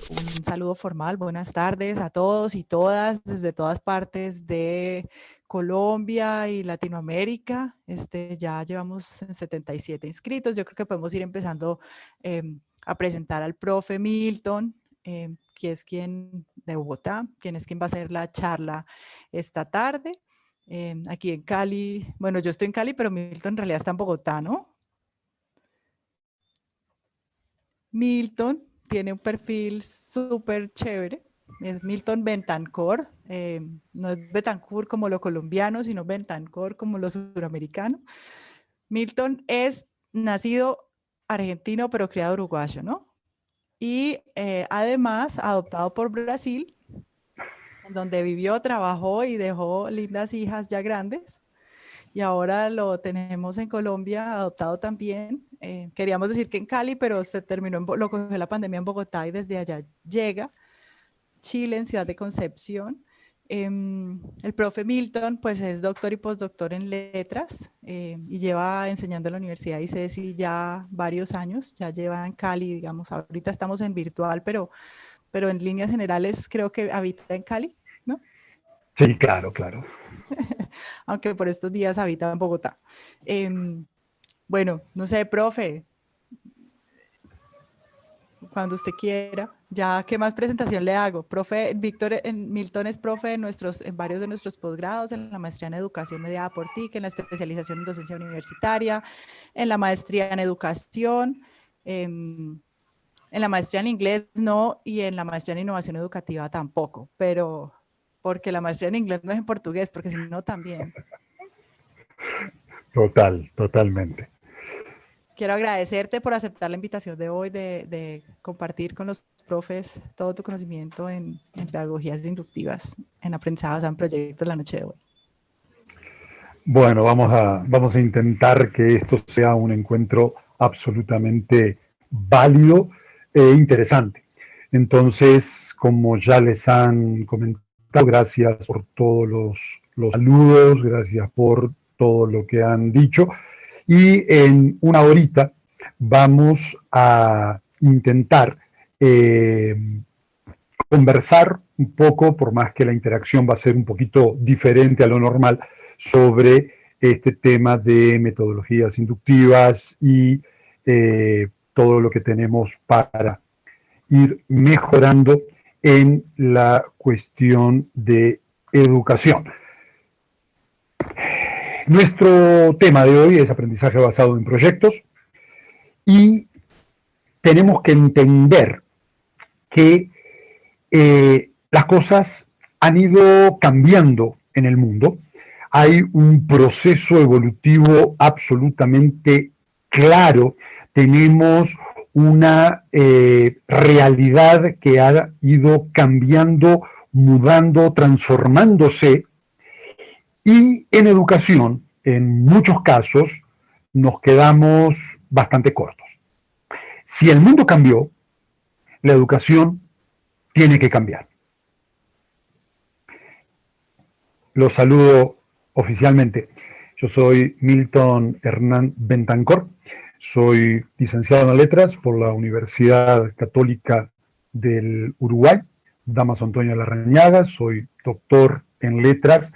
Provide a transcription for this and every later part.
Un saludo formal, buenas tardes a todos y todas desde todas partes de Colombia y Latinoamérica. Ya llevamos 77 inscritos. Yo creo que podemos ir empezando a presentar al profe Milton, que es quien de Bogotá, quien es quien va a hacer la charla esta tarde. Aquí en Cali, bueno, yo estoy en Cali, pero Milton en realidad está en Bogotá, ¿no? Milton tiene un perfil súper chévere. Es Milton Bentancor. No es Betancourt como lo colombiano, sino Bentancor como lo suramericano. Milton es nacido argentino, pero criado uruguayo, ¿no? Y además adoptado por Brasil, en donde vivió, trabajó y dejó lindas hijas ya grandes. Y ahora lo tenemos en Colombia, adoptado también. Queríamos decir que en Cali, pero se terminó, lo cogió la pandemia en Bogotá y desde allá llega. Chile, en Ciudad de Concepción. El profe Milton, pues es doctor y postdoctor en letras y lleva enseñando en la Universidad ICESI ya varios años, ya lleva en Cali, digamos, ahorita estamos en virtual, pero en líneas generales creo que habita en Cali, ¿no? Sí, claro, claro. Aunque por estos días habita en Bogotá. Bueno, no sé, profe, cuando usted quiera. Ya, ¿qué más presentación le hago? Profe, Víctor Milton es profe en varios de nuestros posgrados, en la maestría en educación mediada por TIC, en la especialización en docencia universitaria, en la maestría en educación, en la maestría en inglés no, y en la maestría en innovación educativa tampoco, pero porque la maestría en inglés no es en portugués, porque si no también. Totalmente. Quiero agradecerte por aceptar la invitación de hoy de compartir con los profes todo tu conocimiento en pedagogías inductivas, en aprendizaje basado en proyectos la noche de hoy. Bueno, vamos a intentar que esto sea un encuentro absolutamente válido e interesante. Entonces, como ya les han comentado, gracias por todos los saludos, gracias por todo lo que han dicho. Y en una horita vamos a intentar conversar un poco, por más que la interacción va a ser un poquito diferente a lo normal, sobre este tema de metodologías inductivas y todo lo que tenemos para ir mejorando en la cuestión de educación. Nuestro tema de hoy es aprendizaje basado en proyectos y tenemos que entender que las cosas han ido cambiando en el mundo. Hay un proceso evolutivo absolutamente claro. Tenemos una realidad que ha ido cambiando, mudando, transformándose. Y en educación, en muchos casos, nos quedamos bastante cortos. Si el mundo cambió, la educación tiene que cambiar. Los saludo oficialmente. Yo soy Milton Hernán Bentancor, soy licenciado en letras por la Universidad Católica del Uruguay, Damaso Antonio Larrañaga, soy doctor en letras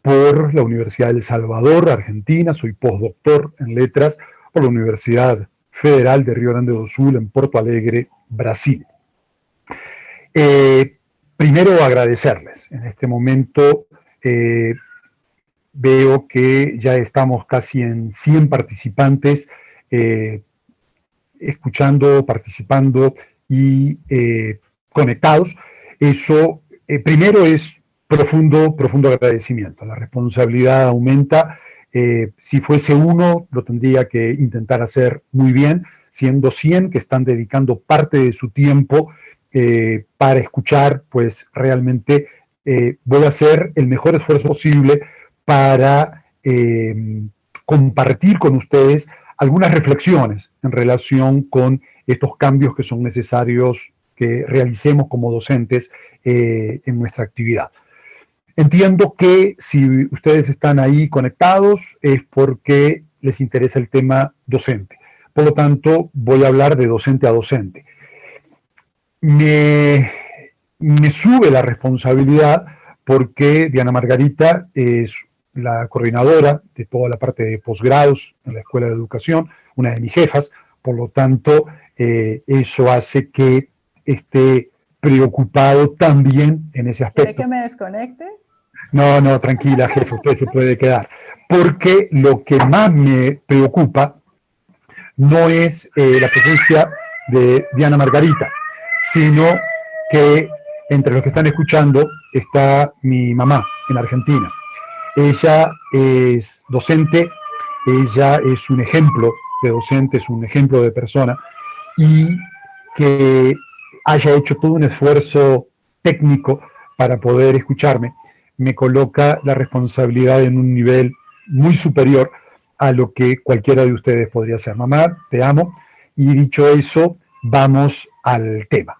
por la Universidad de El Salvador, Argentina, soy postdoctor en letras por la Universidad Federal de Río Grande do Sul en Porto Alegre, Brasil. Primero agradecerles. En este momento veo que ya estamos casi en 100 participantes escuchando, participando y conectados. Eso primero es profundo agradecimiento. La responsabilidad aumenta. Si fuese uno, lo tendría que intentar hacer muy bien, siendo 100 que están dedicando parte de su tiempo para escuchar, pues realmente voy a hacer el mejor esfuerzo posible para compartir con ustedes algunas reflexiones en relación con estos cambios que son necesarios que realicemos como docentes en nuestra actividad. Entiendo que si ustedes están ahí conectados es porque les interesa el tema docente. Por lo tanto, voy a hablar de docente a docente. me, me sube la responsabilidad porque Diana Margarita es la coordinadora de toda la parte de posgrados en la Escuela de Educación, una de mis jefas, por lo tanto, eso hace que esté preocupado también en ese aspecto. ¿Quiere que me desconecte? No, no, tranquila, jefe, usted se puede quedar. Porque lo que más me preocupa no es la presencia de Diana Margarita, sino que entre los que están escuchando está mi mamá en Argentina. Ella es docente, ella es un ejemplo de docente, es un ejemplo de persona, y que haya hecho todo un esfuerzo técnico para poder escucharme, me coloca la responsabilidad en un nivel muy superior a lo que cualquiera de ustedes podría hacer. Mamá, te amo, y dicho eso, vamos al tema.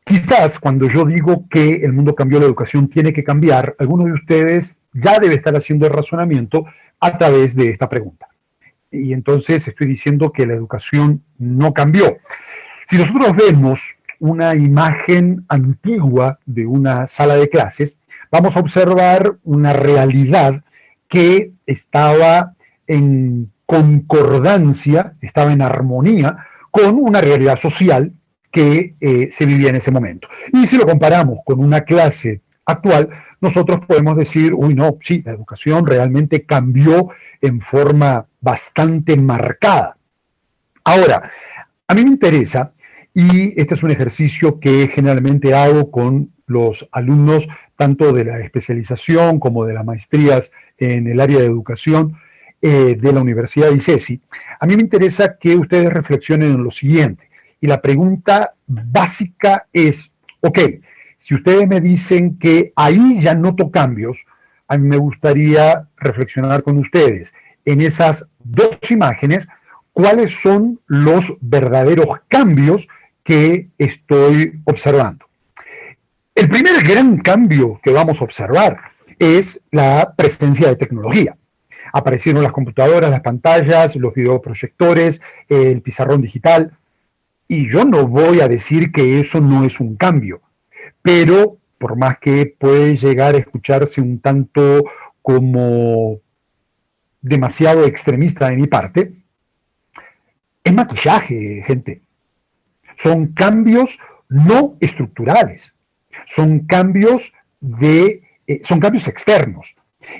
Quizás cuando yo digo que el mundo cambió, la educación tiene que cambiar, algunos de ustedes ya debe estar haciendo el razonamiento a través de esta pregunta. Y entonces estoy diciendo que la educación no cambió. Si nosotros vemos una imagen antigua de una sala de clases, vamos a observar una realidad que estaba en concordancia, estaba en armonía con una realidad social que se vivía en ese momento. Y si lo comparamos con una clase actual, nosotros podemos decir, uy, no, sí, la educación realmente cambió en forma bastante marcada. Ahora, a mí me interesa, y este es un ejercicio que generalmente hago con los alumnos, tanto de la especialización como de las maestrías en el área de educación de la Universidad de ICESI, a mí me interesa que ustedes reflexionen en lo siguiente. Y la pregunta básica es, ok, si ustedes me dicen que ahí ya noto cambios, a mí me gustaría reflexionar con ustedes en esas dos imágenes, cuáles son los verdaderos cambios que estoy observando. El primer gran cambio que vamos a observar es la presencia de tecnología. Aparecieron las computadoras, las pantallas, los videoproyectores, el pizarrón digital, y yo no voy a decir que eso no es un cambio, pero por más que puede llegar a escucharse un tanto como demasiado extremista de mi parte, es maquillaje, gente. Son cambios no estructurales, son cambios externos.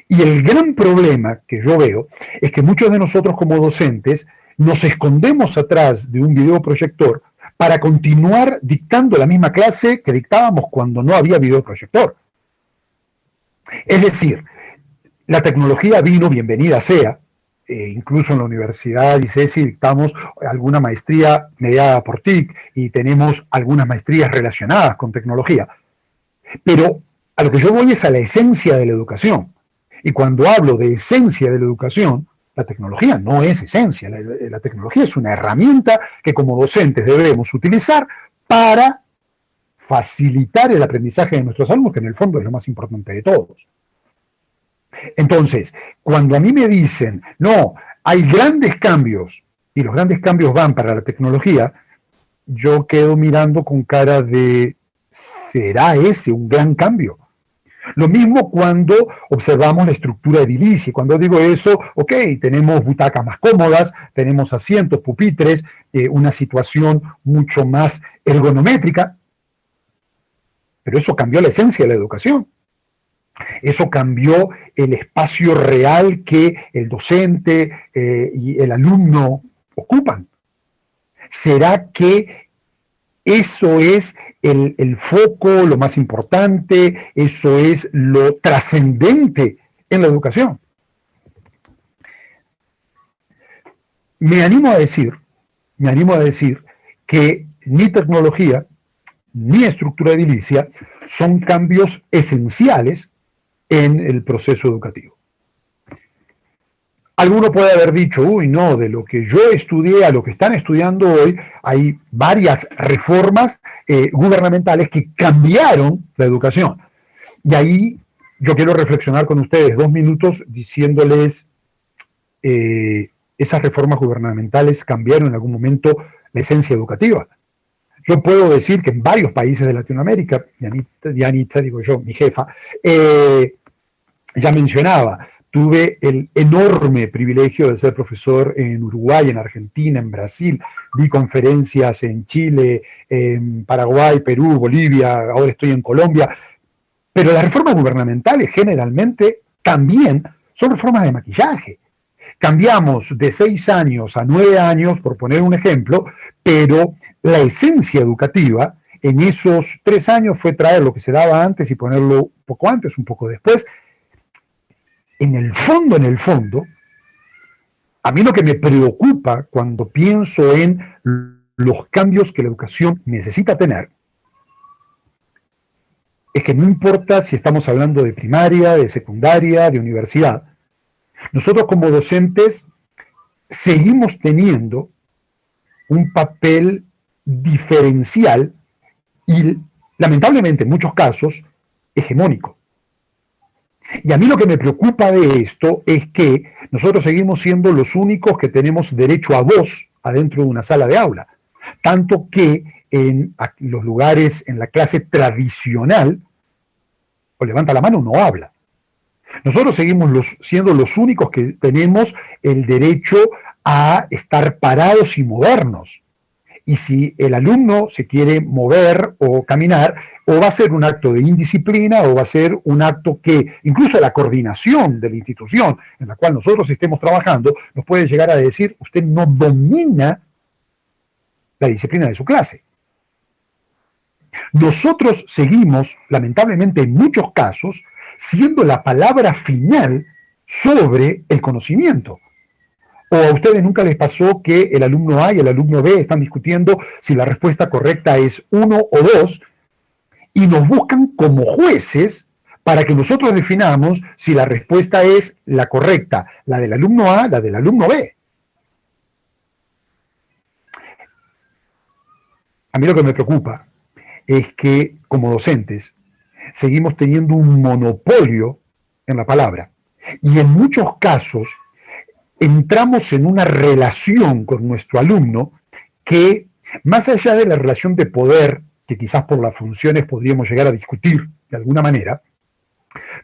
Y el gran problema que yo veo es que muchos de nosotros como docentes nos escondemos atrás de un videoproyector para continuar dictando la misma clase que dictábamos cuando no había videoproyector. Es decir, la tecnología vino, bienvenida sea, incluso en la Universidad de ICESI dictamos alguna maestría mediada por TIC y tenemos algunas maestrías relacionadas con tecnología. Pero a lo que yo voy es a la esencia de la educación. Y cuando hablo de esencia de la educación, la tecnología no es esencia. La tecnología es una herramienta que como docentes debemos utilizar para facilitar el aprendizaje de nuestros alumnos, que en el fondo es lo más importante de todos. Entonces, cuando a mí me dicen, no, hay grandes cambios, y los grandes cambios van para la tecnología, yo quedo mirando con cara de, ¿será ese un gran cambio? Lo mismo cuando observamos la estructura edilicia. Cuando digo eso, ok, tenemos butacas más cómodas, tenemos asientos, pupitres, una situación mucho más ergonométrica, pero eso cambió la esencia de la educación. Eso cambió el espacio real que el docente y el alumno ocupan. ¿Será que eso es el foco, lo más importante, eso es lo trascendente en la educación? Me animo a decir que ni tecnología ni estructura edilicia son cambios esenciales en el proceso educativo. Alguno puede haber dicho, uy, no, de lo que yo estudié a lo que están estudiando hoy, hay varias reformas gubernamentales que cambiaron la educación. Y ahí yo quiero reflexionar con ustedes 2 minutos diciéndoles, esas reformas gubernamentales cambiaron en algún momento la esencia educativa. Yo puedo decir que en varios países de Latinoamérica, Dianita, digo yo, mi jefa, ya mencionaba, tuve el enorme privilegio de ser profesor en Uruguay, en Argentina, en Brasil, di conferencias en Chile, en Paraguay, Perú, Bolivia, ahora estoy en Colombia, pero las reformas gubernamentales generalmente también son reformas de maquillaje. Cambiamos de 6 años a 9 años, por poner un ejemplo, pero la esencia educativa en esos 3 años fue traer lo que se daba antes y ponerlo un poco antes, un poco después. En el fondo, a mí lo que me preocupa cuando pienso en los cambios que la educación necesita tener es que no importa si estamos hablando de primaria, de secundaria, de universidad, nosotros como docentes seguimos teniendo un papel diferencial y lamentablemente en muchos casos hegemónico. Y a mí lo que me preocupa de esto es que nosotros seguimos siendo los únicos que tenemos derecho a voz adentro de una sala de aula. Tanto que en los lugares, en la clase tradicional, o levanta la mano o no habla. Nosotros seguimos siendo los únicos que tenemos el derecho a estar parados y movernos. Y si el alumno se quiere mover o caminar, o va a ser un acto de indisciplina, o va a ser un acto que, incluso la coordinación de la institución en la cual nosotros estemos trabajando, nos puede llegar a decir, usted no domina la disciplina de su clase. Nosotros seguimos, lamentablemente en muchos casos, siendo la palabra final sobre el conocimiento. ¿O a ustedes nunca les pasó que el alumno A y el alumno B están discutiendo si la respuesta correcta es 1 o 2 y nos buscan como jueces para que nosotros definamos si la respuesta es la correcta, la del alumno A, la del alumno B? A mí lo que me preocupa es que como docentes seguimos teniendo un monopolio en la palabra y en muchos casos entramos en una relación con nuestro alumno que, más allá de la relación de poder, que quizás por las funciones podríamos llegar a discutir de alguna manera,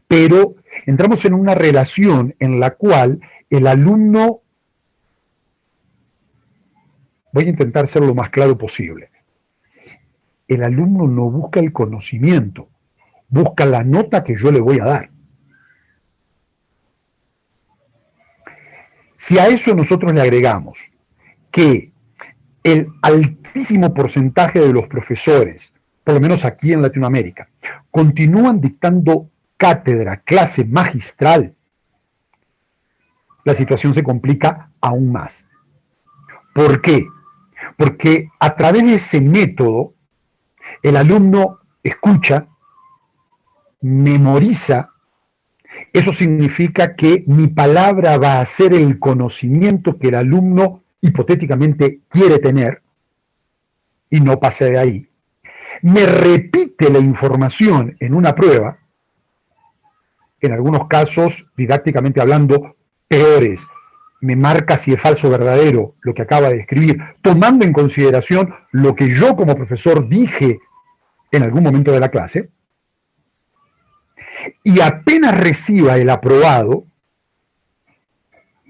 pero entramos en una relación en la cual el alumno, voy a intentar ser lo más claro posible, el alumno no busca el conocimiento, busca la nota que yo le voy a dar. Si a eso nosotros le agregamos que el altísimo porcentaje de los profesores, por lo menos aquí en Latinoamérica, continúan dictando cátedra, clase magistral, la situación se complica aún más. ¿Por qué? Porque a través de ese método, el alumno escucha, memoriza. Eso significa que mi palabra va a ser el conocimiento que el alumno hipotéticamente quiere tener y no pase de ahí. Me repite la información en una prueba, en algunos casos, didácticamente hablando, peores. Me marca si es falso o verdadero lo que acaba de escribir, tomando en consideración lo que yo como profesor dije en algún momento de la clase. Y apenas reciba el aprobado,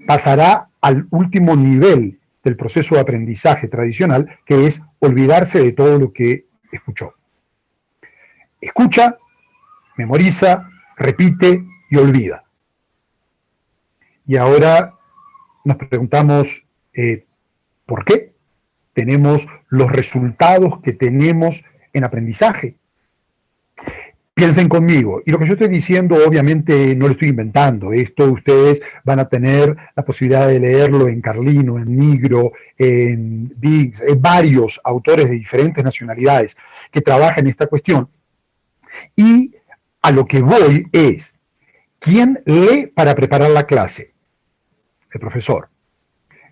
pasará al último nivel del proceso de aprendizaje tradicional, que es olvidarse de todo lo que escuchó. Escucha, memoriza, repite y olvida. Y ahora nos preguntamos, ¿por qué tenemos los resultados que tenemos en aprendizaje? Piensen conmigo, y lo que yo estoy diciendo obviamente no lo estoy inventando, esto ustedes van a tener la posibilidad de leerlo en Carlino, en Nigro, en Diggs, varios autores de diferentes nacionalidades que trabajan en esta cuestión. Y a lo que voy es, ¿quién lee para preparar la clase? El profesor.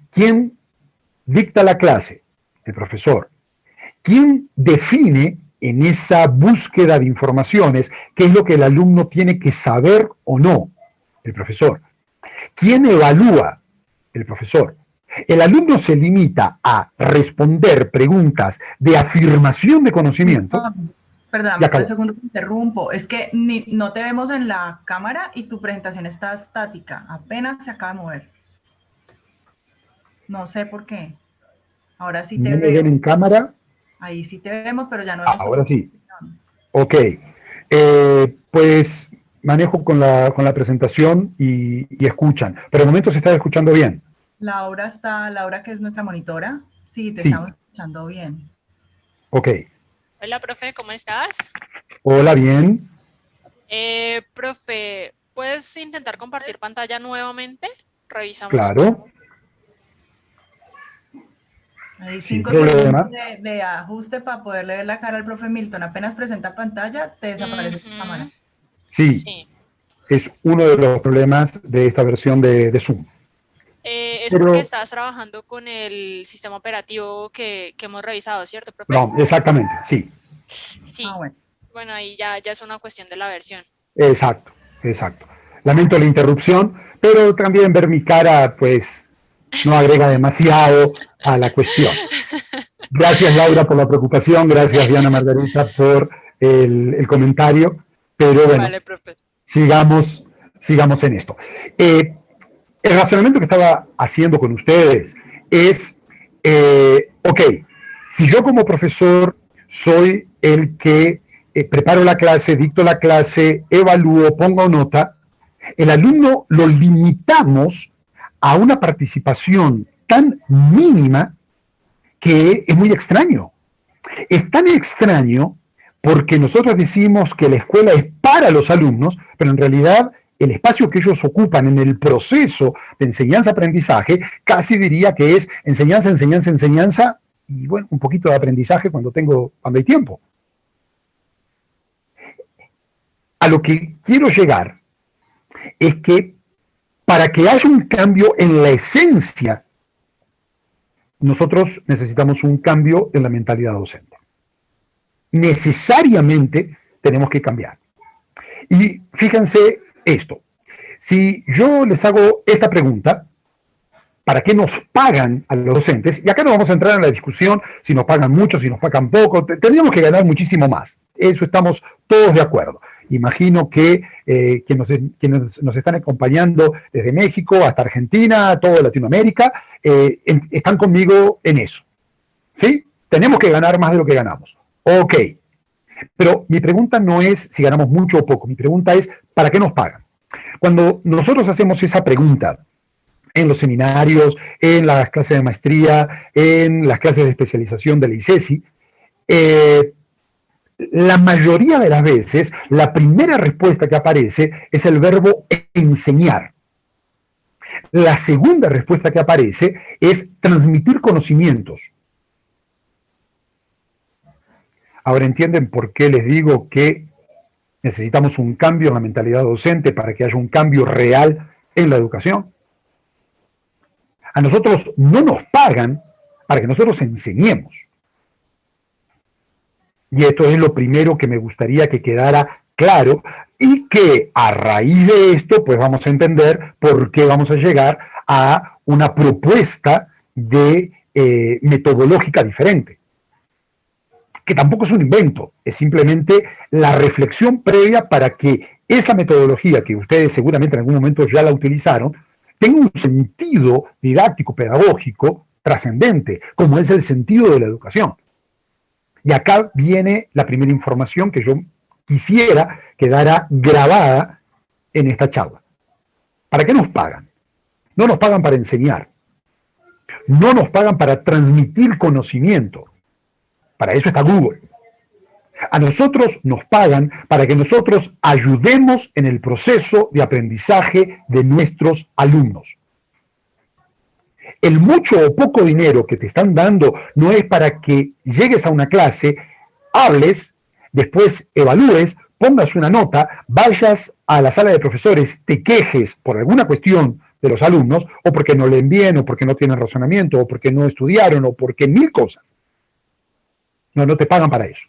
¿Quién dicta la clase? El profesor. ¿Quién define en esa búsqueda de informaciones qué es lo que el alumno tiene que saber o no? El profesor. ¿Quién evalúa? El profesor. El alumno se limita a responder preguntas de afirmación de conocimiento y Perdóname, un acabó. segundo, te interrumpo. Es que no te vemos en la cámara y tu presentación está estática. Apenas se acaba de mover. No sé por qué. Ahora sí te ¿No me ven veo. en cámara? Ahí sí te vemos, pero ya no vemos tu Ahora sí. presentación. Ok. Pues manejo con la presentación y escuchan. Pero de momento se está escuchando bien. Laura, que es nuestra monitora. Sí, te Sí. estamos escuchando bien. Ok. Hola, profe, ¿cómo estás? Hola, bien. Profe, ¿puedes intentar compartir pantalla nuevamente? Revisamos. Claro. Hay Sin 5 problema. segundos de ajuste para poderle ver la cara al profe Milton. Apenas presenta pantalla, te desaparece tu cámara. Sí, Sí. es uno de los problemas de esta versión de Zoom. Es Pero- porque estás trabajando con el sistema operativo que hemos revisado, ¿cierto, profe? No, exactamente, sí. Sí. Ah, bueno. Bueno, ahí ya es una cuestión de la versión. Exacto, exacto. Lamento la interrupción, pero también ver mi cara, pues, no agrega demasiado a la cuestión. Gracias, Laura, por la preocupación. Gracias, Diana Margarita, por el comentario. Pero bueno, Vale, profe. sigamos en esto. El razonamiento que estaba haciendo con ustedes es, ok, si yo como profesor soy el que preparo la clase, dicto la clase, evalúo, pongo nota, el alumno lo limitamos a una participación tan mínima que es muy extraño. Es tan extraño porque nosotros decimos que la escuela es para los alumnos, pero en realidad el espacio que ellos ocupan en el proceso de enseñanza-aprendizaje casi diría que es enseñanza, enseñanza, enseñanza y bueno, un poquito de aprendizaje cuando hay tiempo. A lo que quiero llegar es que para que haya un cambio en la esencia, nosotros necesitamos un cambio en la mentalidad docente. Necesariamente tenemos que cambiar. Y fíjense esto, si yo les hago esta pregunta, ¿para qué nos pagan a los docentes? Y acá no vamos a entrar en la discusión si nos pagan mucho, si nos pagan poco, tendríamos que ganar muchísimo más. Eso estamos todos de acuerdo. Imagino que quienes nos están acompañando desde México hasta Argentina, toda Latinoamérica, están conmigo en eso. ¿Sí? Tenemos que ganar más de lo que ganamos. Ok. Pero mi pregunta no es si ganamos mucho o poco. Mi pregunta es, ¿para qué nos pagan? Cuando nosotros hacemos esa pregunta en los seminarios, en las clases de maestría, en las clases de especialización de la ICESI, la mayoría de las veces, la primera respuesta que aparece es el verbo enseñar. La segunda respuesta que aparece es transmitir conocimientos. Ahora entienden por qué les digo que necesitamos un cambio en la mentalidad docente para que haya un cambio real en la educación. A nosotros no nos pagan para que nosotros enseñemos. Y esto es lo primero que me gustaría que quedara claro y que a raíz de esto pues vamos a entender por qué vamos a llegar a una propuesta de metodológica diferente. Que tampoco es un invento, es simplemente la reflexión previa para que esa metodología que ustedes seguramente en algún momento ya la utilizaron, tenga un sentido didáctico, pedagógico, trascendente, como es el sentido de la educación. Y acá viene la primera información que yo quisiera quedara grabada en esta charla. ¿Para qué nos pagan? No nos pagan para enseñar, no nos pagan para transmitir conocimiento. Para eso está Google. A nosotros nos pagan para que nosotros ayudemos en el proceso de aprendizaje de nuestros alumnos. El mucho o poco dinero que te están dando no es para que llegues a una clase, hables, después evalúes, pongas una nota, vayas a la sala de profesores, te quejes por alguna cuestión de los alumnos, o porque no leen bien, o porque no tienen razonamiento, o porque no estudiaron, o porque mil cosas. No te pagan para eso.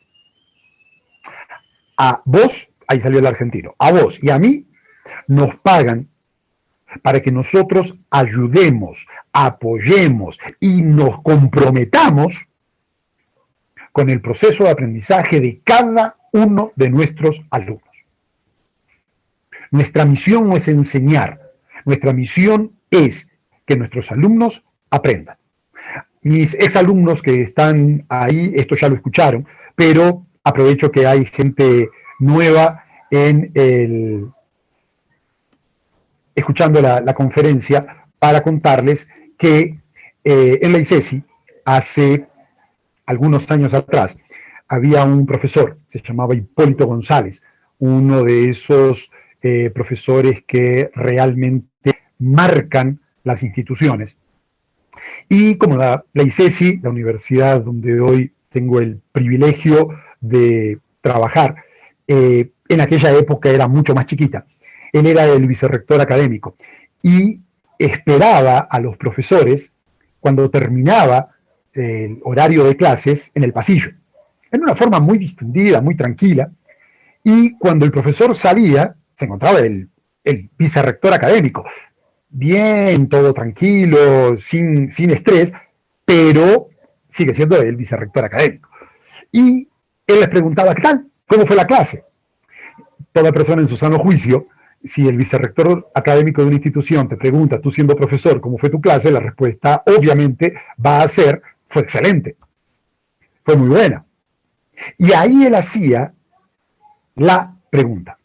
A vos, ahí salió el argentino, a vos y a mí nos pagan para que nosotros ayudemos, apoyemos y nos comprometamos con el proceso de aprendizaje de cada uno de nuestros alumnos. Nuestra misión no es enseñar, nuestra misión es que nuestros alumnos aprendan. Mis exalumnos que están ahí, esto ya lo escucharon, pero aprovecho que hay gente nueva escuchando la conferencia para contarles que en la ICESI, hace algunos años atrás, había un profesor, se llamaba Hipólito González, uno de esos profesores que realmente marcan las instituciones. Y como la ICESI, la universidad donde hoy tengo el privilegio de trabajar, en aquella época era mucho más chiquita. Él era el vicerrector académico y esperaba a los profesores cuando terminaba el horario de clases en el pasillo, en una forma muy distendida, muy tranquila, y cuando el profesor salía, se encontraba el vicerrector académico, bien, todo tranquilo, sin estrés, pero sigue siendo el vicerrector académico. Y él les preguntaba, ¿qué tal? ¿Cómo fue la clase? Toda persona en su sano juicio, si el vicerrector académico de una institución te pregunta, tú siendo profesor, ¿cómo fue tu clase? La respuesta obviamente va a ser, fue excelente, fue muy buena. Y ahí él hacía la pregunta.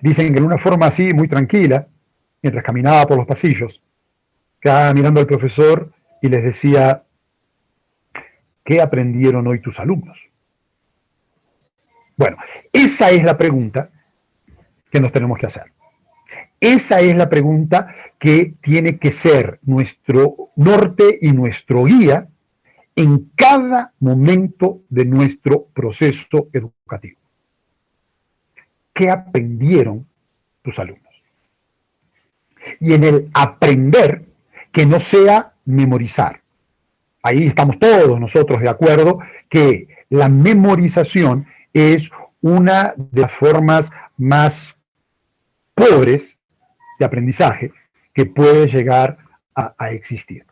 Dicen que en una forma así, muy tranquila, mientras caminaba por los pasillos, quedaba mirando al profesor y les decía, ¿qué aprendieron hoy tus alumnos? Bueno, esa es la pregunta que nos tenemos que hacer. Esa es la pregunta que tiene que ser nuestro norte y nuestro guía en cada momento de nuestro proceso educativo. ¿Qué aprendieron tus alumnos? Y en el aprender, que no sea memorizar. Ahí estamos todos nosotros de acuerdo que la memorización es una de las formas más pobres de aprendizaje que puede llegar a existir.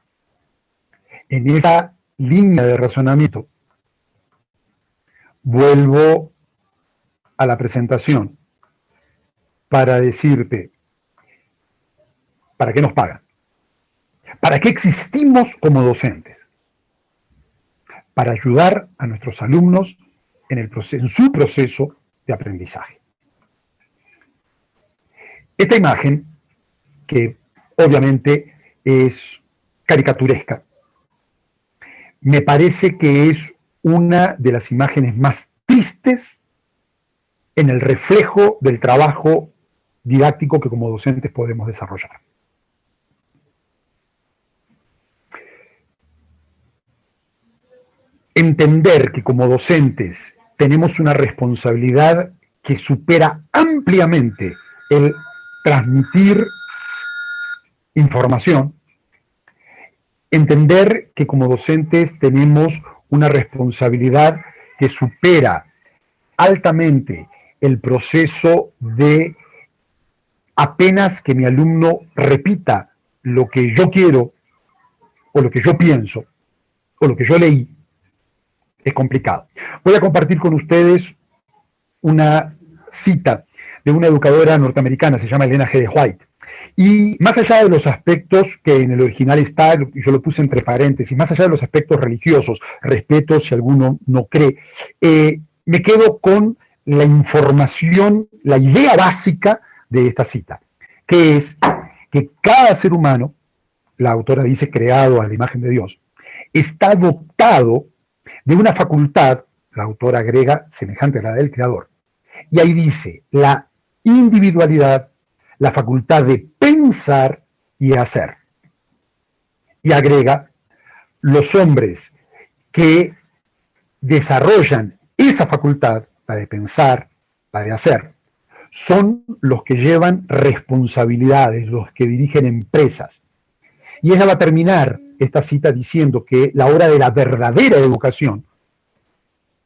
En esa línea de razonamiento, vuelvo a la presentación para decirte, ¿para qué nos pagan? ¿Para qué existimos como docentes? Para ayudar a nuestros alumnos en su proceso de aprendizaje. Esta imagen, que obviamente es caricaturesca, me parece que es una de las imágenes más tristes en el reflejo del trabajo didáctico que como docentes podemos desarrollar. Entender que como docentes tenemos una responsabilidad que supera ampliamente el transmitir información, entender que como docentes tenemos una responsabilidad que supera altamente el proceso de apenas que mi alumno repita lo que yo quiero, o lo que yo pienso, o lo que yo leí, es complicado. Voy a compartir con ustedes una cita de una educadora norteamericana, se llama Elena G. de White. Y más allá de los aspectos que en el original está, yo lo puse entre paréntesis, más allá de los aspectos religiosos, respeto si alguno no cree, me quedo con la información, la idea básica de esta cita, que es que cada ser humano, la autora dice creado a la imagen de Dios, está dotado de una facultad, la autora agrega, semejante a la del creador. Y ahí dice, la individualidad, la facultad de pensar y hacer. Y agrega, los hombres que desarrollan esa facultad, la de pensar, la de hacer, son los que llevan responsabilidades, los que dirigen empresas. Y ella va a terminar esta cita diciendo que la hora de la verdadera educación,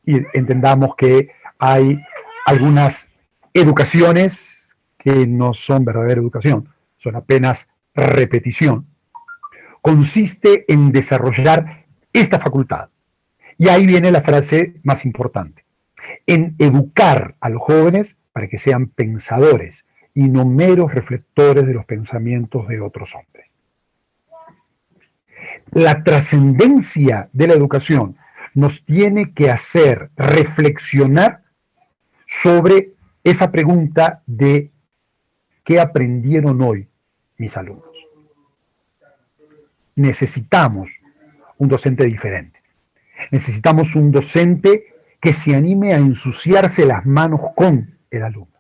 y entendamos que hay algunas educaciones que no son verdadera educación, son apenas repetición, consiste en desarrollar esta facultad. Y ahí viene la frase más importante, en educar a los jóvenes para que sean pensadores y no meros reflectores de los pensamientos de otros hombres. La trascendencia de la educación nos tiene que hacer reflexionar sobre esa pregunta de ¿qué aprendieron hoy mis alumnos? Necesitamos un docente diferente. Necesitamos un docente que se anime a ensuciarse las manos con el alumno.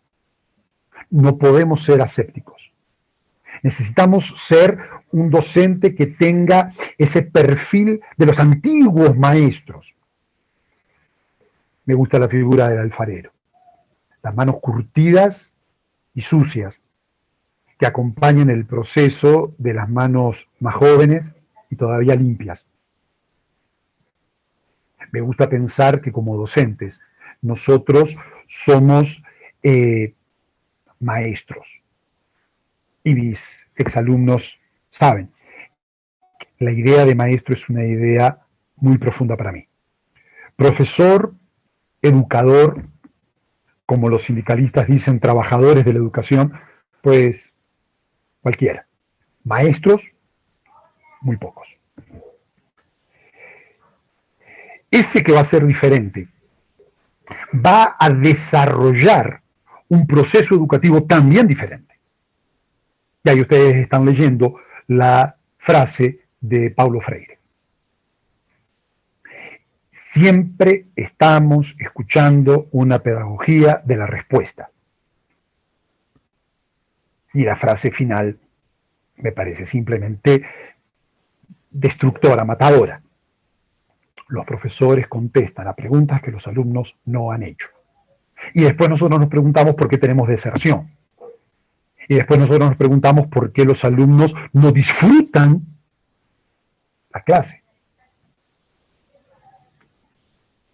No podemos ser asépticos. Necesitamos ser un docente que tenga ese perfil de los antiguos maestros. Me gusta la figura del alfarero. Las manos curtidas y sucias que acompañan el proceso de las manos más jóvenes y todavía limpias. Me gusta pensar que como docentes nosotros somos maestros. Y mis exalumnos saben, la idea de maestro es una idea muy profunda para mí. Profesor, educador, como los sindicalistas dicen, trabajadores de la educación, pues cualquiera. Maestros, muy pocos. Ese que va a ser diferente va a desarrollar un proceso educativo también diferente. Y ahí ustedes están leyendo la frase de Paulo Freire. Siempre estamos escuchando una pedagogía de la respuesta. Y la frase final me parece simplemente destructora, matadora. Los profesores contestan a preguntas que los alumnos no han hecho. Y después nosotros nos preguntamos por qué tenemos deserción. Y después nosotros nos preguntamos por qué los alumnos no disfrutan la clase.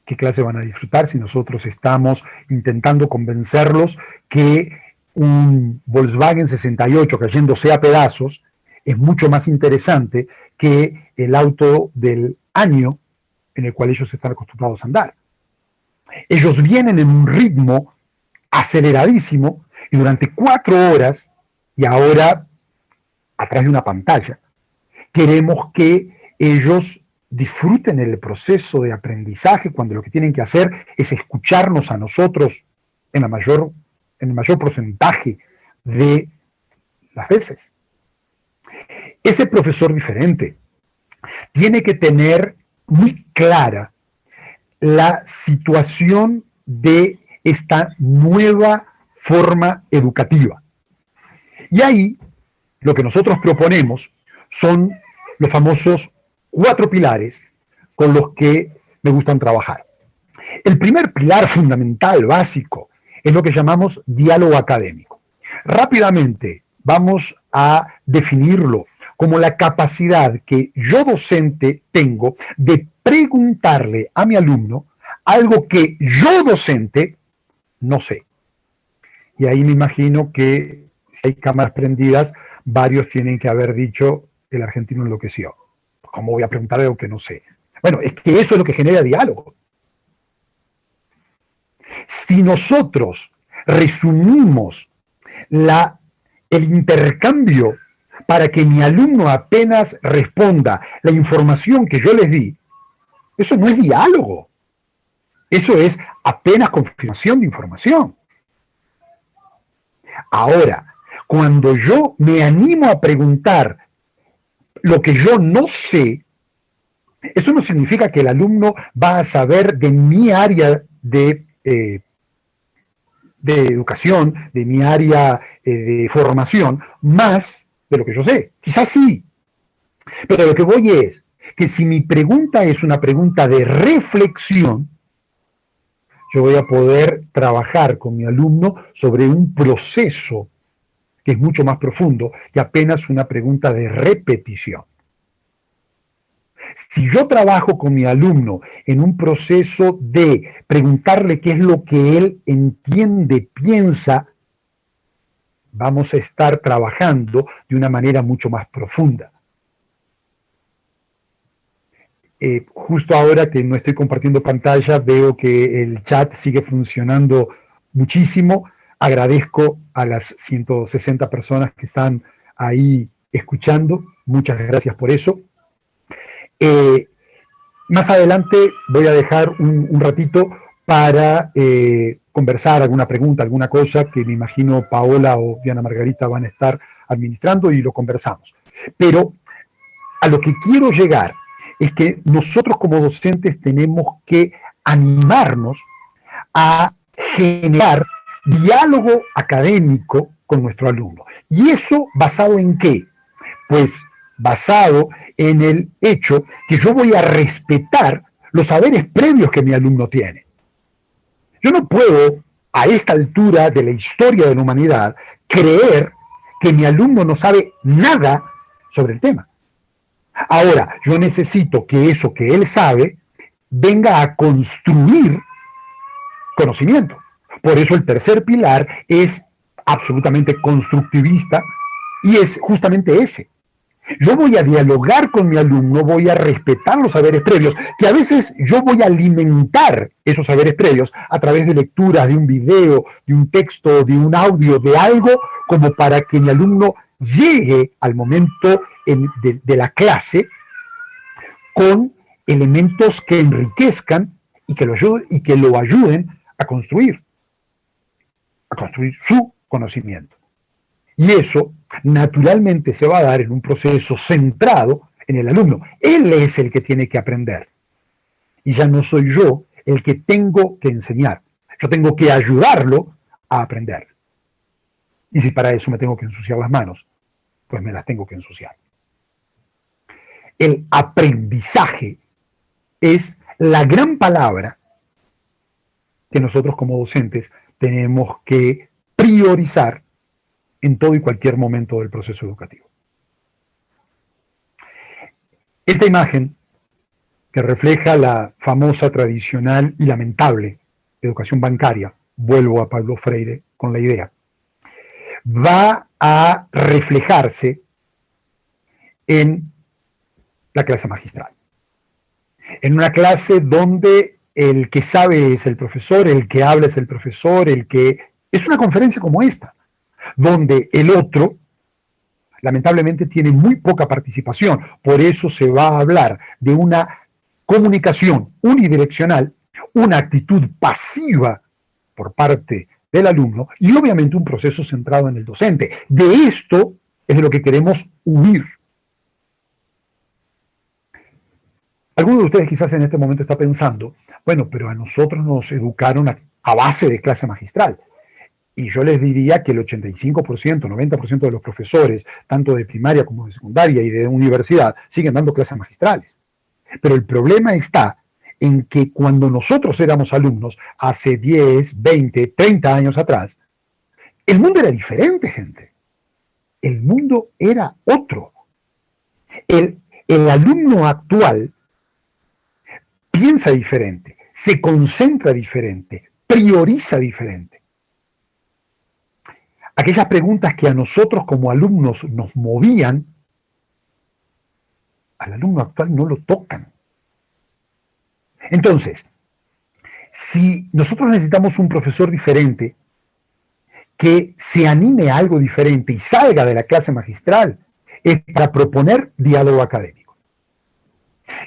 ¿Qué clase van a disfrutar si nosotros estamos intentando convencerlos que un Volkswagen 68 cayéndose a pedazos es mucho más interesante que el auto del año en el cual ellos están acostumbrados a andar? Ellos vienen en un ritmo aceleradísimo y durante 4 horas, y ahora atrás de una pantalla, queremos que ellos disfruten el proceso de aprendizaje cuando lo que tienen que hacer es escucharnos a nosotros en el mayor porcentaje de las veces. Ese profesor diferente tiene que tener muy clara la situación de esta nueva forma educativa. Y ahí lo que nosotros proponemos son los famosos 4 pilares con los que me gustan trabajar. El primer pilar fundamental, básico, es lo que llamamos diálogo académico. Rápidamente vamos a definirlo como la capacidad que yo docente tengo de preguntarle a mi alumno algo que yo docente no sé. Y ahí me imagino que si hay cámaras prendidas, varios tienen que haber dicho, el argentino enloqueció. ¿Cómo voy a preguntar algo que no sé? Bueno, es que eso es lo que genera diálogo. Si nosotros resumimos el intercambio para que mi alumno apenas responda la información que yo les di, eso no es diálogo. Eso es apenas confirmación de información. Ahora, cuando yo me animo a preguntar lo que yo no sé, eso no significa que el alumno va a saber de mi área de educación, de mi área de formación, más de lo que yo sé. Quizás sí. Pero lo que voy es que si mi pregunta es una pregunta de reflexión, yo voy a poder trabajar con mi alumno sobre un proceso que es mucho más profundo que apenas una pregunta de repetición. Si yo trabajo con mi alumno en un proceso de preguntarle qué es lo que él entiende, piensa, vamos a estar trabajando de una manera mucho más profunda. Justo ahora que no estoy compartiendo pantalla, veo que el chat sigue funcionando muchísimo. Agradezco a las 160 personas que están ahí escuchando. Muchas gracias por eso. Más adelante voy a dejar un ratito para conversar, alguna pregunta, alguna cosa que me imagino Paola o Diana Margarita van a estar administrando y lo conversamos. Pero a lo que quiero llegar es que nosotros como docentes tenemos que animarnos a generar diálogo académico con nuestro alumno. ¿Y eso basado en qué? Pues basado en el hecho que yo voy a respetar los saberes previos que mi alumno tiene. Yo no puedo, a esta altura de la historia de la humanidad, creer que mi alumno no sabe nada sobre el tema. Ahora, yo necesito que eso que él sabe venga a construir conocimiento. Por eso el tercer pilar es absolutamente constructivista y es justamente ese. Yo voy a dialogar con mi alumno, voy a respetar los saberes previos, que a veces yo voy a alimentar esos saberes previos a través de lecturas, de un video, de un texto, de un audio, de algo, como para que mi alumno llegue al momento de la clase con elementos que enriquezcan y que lo ayuden a construir su conocimiento. Y eso naturalmente se va a dar en un proceso centrado en el alumno. Él es el que tiene que aprender. Y ya no soy yo el que tengo que enseñar. Yo tengo que ayudarlo a aprender. Y si para eso me tengo que ensuciar las manos, pues me las tengo que ensuciar. El aprendizaje es la gran palabra que nosotros como docentes tenemos que priorizar en todo y cualquier momento del proceso educativo. Esta imagen, que refleja la famosa, tradicional y lamentable educación bancaria, vuelvo a Paulo Freire con la idea, va a reflejarse en la clase magistral. En una clase donde el que sabe es el profesor, el que habla es el profesor, es una conferencia como esta, donde el otro, lamentablemente, tiene muy poca participación. Por eso se va a hablar de una comunicación unidireccional, una actitud pasiva por parte del alumno y obviamente un proceso centrado en el docente. De esto es de lo que queremos huir. Alguno de ustedes quizás en este momento está pensando, bueno, pero a nosotros nos educaron a base de clase magistral. Y yo les diría que el 85%, 90% de los profesores, tanto de primaria como de secundaria y de universidad, siguen dando clases magistrales. Pero el problema está en que cuando nosotros éramos alumnos, hace 10, 20, 30 años atrás, el mundo era diferente, gente. El mundo era otro. El alumno actual piensa diferente, se concentra diferente, prioriza diferente. Aquellas preguntas que a nosotros como alumnos nos movían, al alumno actual no lo tocan. Entonces, si nosotros necesitamos un profesor diferente, que se anime a algo diferente y salga de la clase magistral, es para proponer diálogo académico.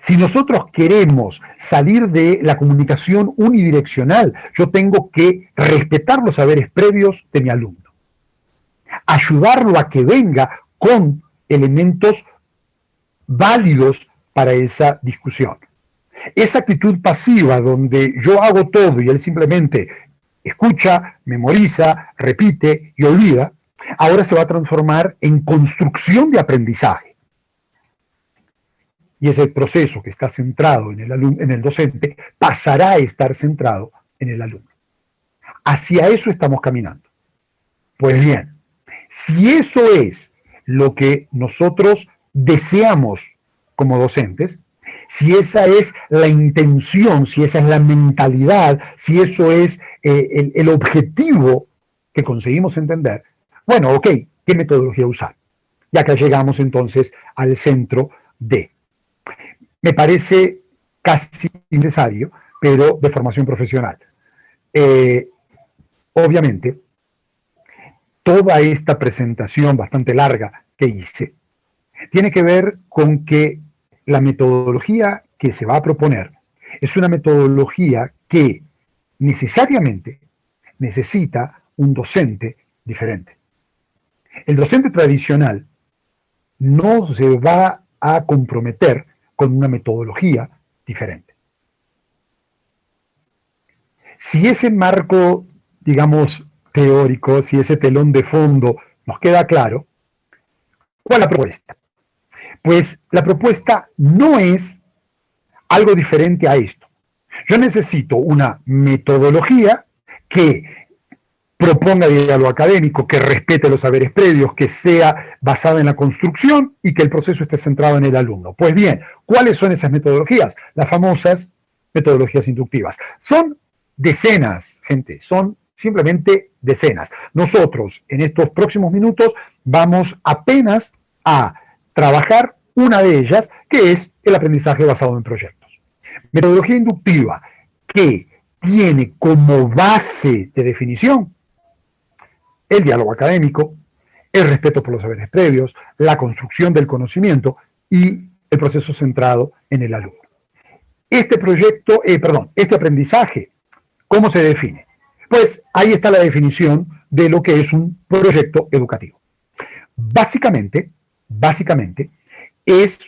Si nosotros queremos salir de la comunicación unidireccional, yo tengo que respetar los saberes previos de mi alumno, ayudarlo a que venga con elementos válidos para esa discusión. Esa actitud pasiva donde yo hago todo y él simplemente escucha, memoriza, repite y olvida, ahora se va a transformar en construcción de aprendizaje. Y ese proceso que está centrado en el docente pasará a estar centrado en el alumno. Hacia eso estamos caminando. Pues bien, si eso es lo que nosotros deseamos como docentes, si esa es la intención, si esa es la mentalidad, si eso es el objetivo que conseguimos entender, Bueno, ok, ¿qué metodología usar? Y acá llegamos entonces al centro de. Me parece casi innecesario, pero de formación profesional. Obviamente, toda esta presentación bastante larga que hice tiene que ver con que la metodología que se va a proponer es una metodología que necesariamente necesita un docente diferente. El docente tradicional no se va a comprometer con una metodología diferente. Si ese marco, digamos, teórico, si ese telón de fondo nos queda claro, ¿cuál es la propuesta? Pues la propuesta no es algo diferente a esto. Yo necesito una metodología que proponga diálogo académico, que respete los saberes previos, que sea basada en la construcción y que el proceso esté centrado en el alumno. Pues bien, ¿cuáles son esas metodologías? Las famosas metodologías inductivas. Son decenas, gente, son simplemente decenas. Nosotros, en estos próximos minutos, vamos apenas a trabajar una de ellas, que es el aprendizaje basado en proyectos. Metodología inductiva que tiene como base de definición el diálogo académico, el respeto por los saberes previos, la construcción del conocimiento y el proceso centrado en el alumno. Este aprendizaje, ¿cómo se define? Pues ahí está la definición de lo que es un proyecto educativo. Básicamente, es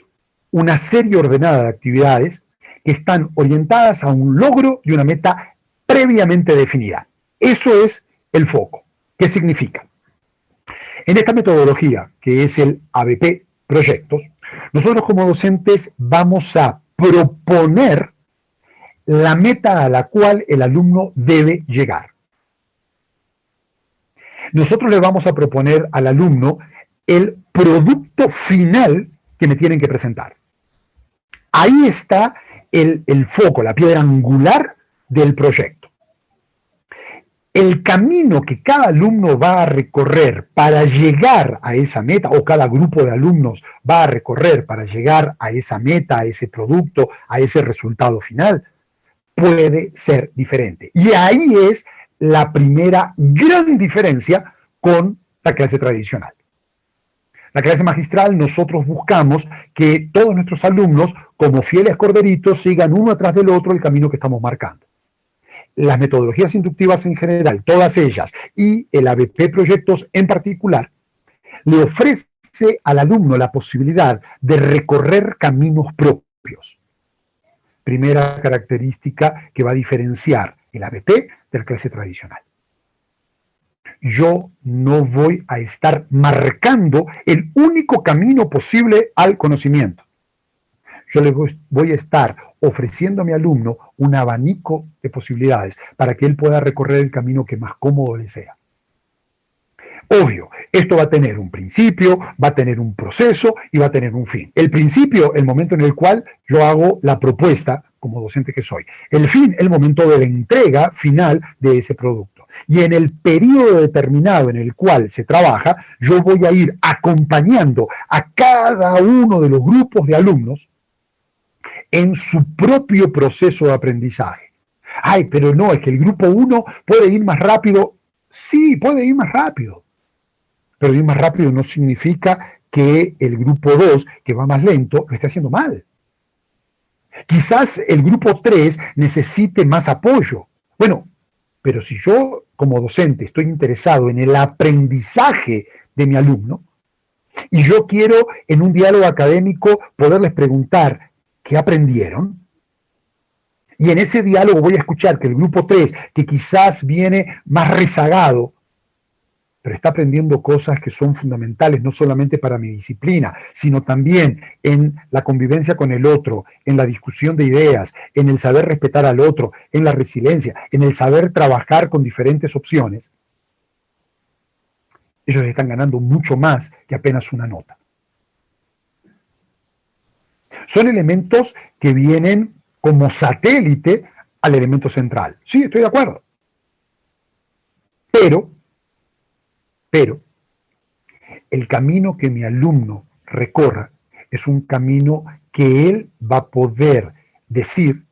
una serie ordenada de actividades que están orientadas a un logro y una meta previamente definida. Eso es el foco. ¿Qué significa? En esta metodología, que es el ABP Proyectos, nosotros como docentes vamos a proponer la meta a la cual el alumno debe llegar. Nosotros le vamos a proponer al alumno el producto final que me tienen que presentar. Ahí está el foco, la piedra angular del proyecto. El camino que cada alumno va a recorrer para llegar a esa meta, o cada grupo de alumnos va a recorrer para llegar a esa meta, a ese producto, a ese resultado final, puede ser diferente. Y ahí es la primera gran diferencia con la clase tradicional. La clase magistral, nosotros buscamos que todos nuestros alumnos, como fieles corderitos, sigan uno atrás del otro el camino que estamos marcando. Las metodologías inductivas en general, todas ellas, y el ABP Proyectos en particular, le ofrece al alumno la posibilidad de recorrer caminos propios. Primera característica que va a diferenciar el ABP de la clase tradicional. Yo no voy a estar marcando el único camino posible al conocimiento. Yo le voy a estar ofreciendo a mi alumno un abanico de posibilidades para que él pueda recorrer el camino que más cómodo le sea. Obvio, esto va a tener un principio, va a tener un proceso y va a tener un fin. El principio, el momento en el cual yo hago la propuesta como docente que soy. El fin, el momento de la entrega final de ese producto. Y en el periodo determinado en el cual se trabaja, yo voy a ir acompañando a cada uno de los grupos de alumnos en su propio proceso de aprendizaje. Ay, pero no, es que el grupo 1 puede ir más rápido. Sí, puede ir más rápido. Pero ir más rápido no significa que el grupo 2, que va más lento, lo esté haciendo mal. Quizás el grupo 3 necesite más apoyo. Bueno, pero si yo como docente estoy interesado en el aprendizaje de mi alumno y yo quiero en un diálogo académico poderles preguntar ¿qué aprendieron? Y en ese diálogo voy a escuchar que el grupo 3, que quizás viene más rezagado, pero está aprendiendo cosas que son fundamentales no solamente para mi disciplina, sino también en la convivencia con el otro, en la discusión de ideas, en el saber respetar al otro, en la resiliencia, en el saber trabajar con diferentes opciones. Ellos están ganando mucho más que apenas una nota. Son elementos que vienen como satélite al elemento central. Sí, estoy de acuerdo. Pero, el camino que mi alumno recorra es un camino que él va a poder decir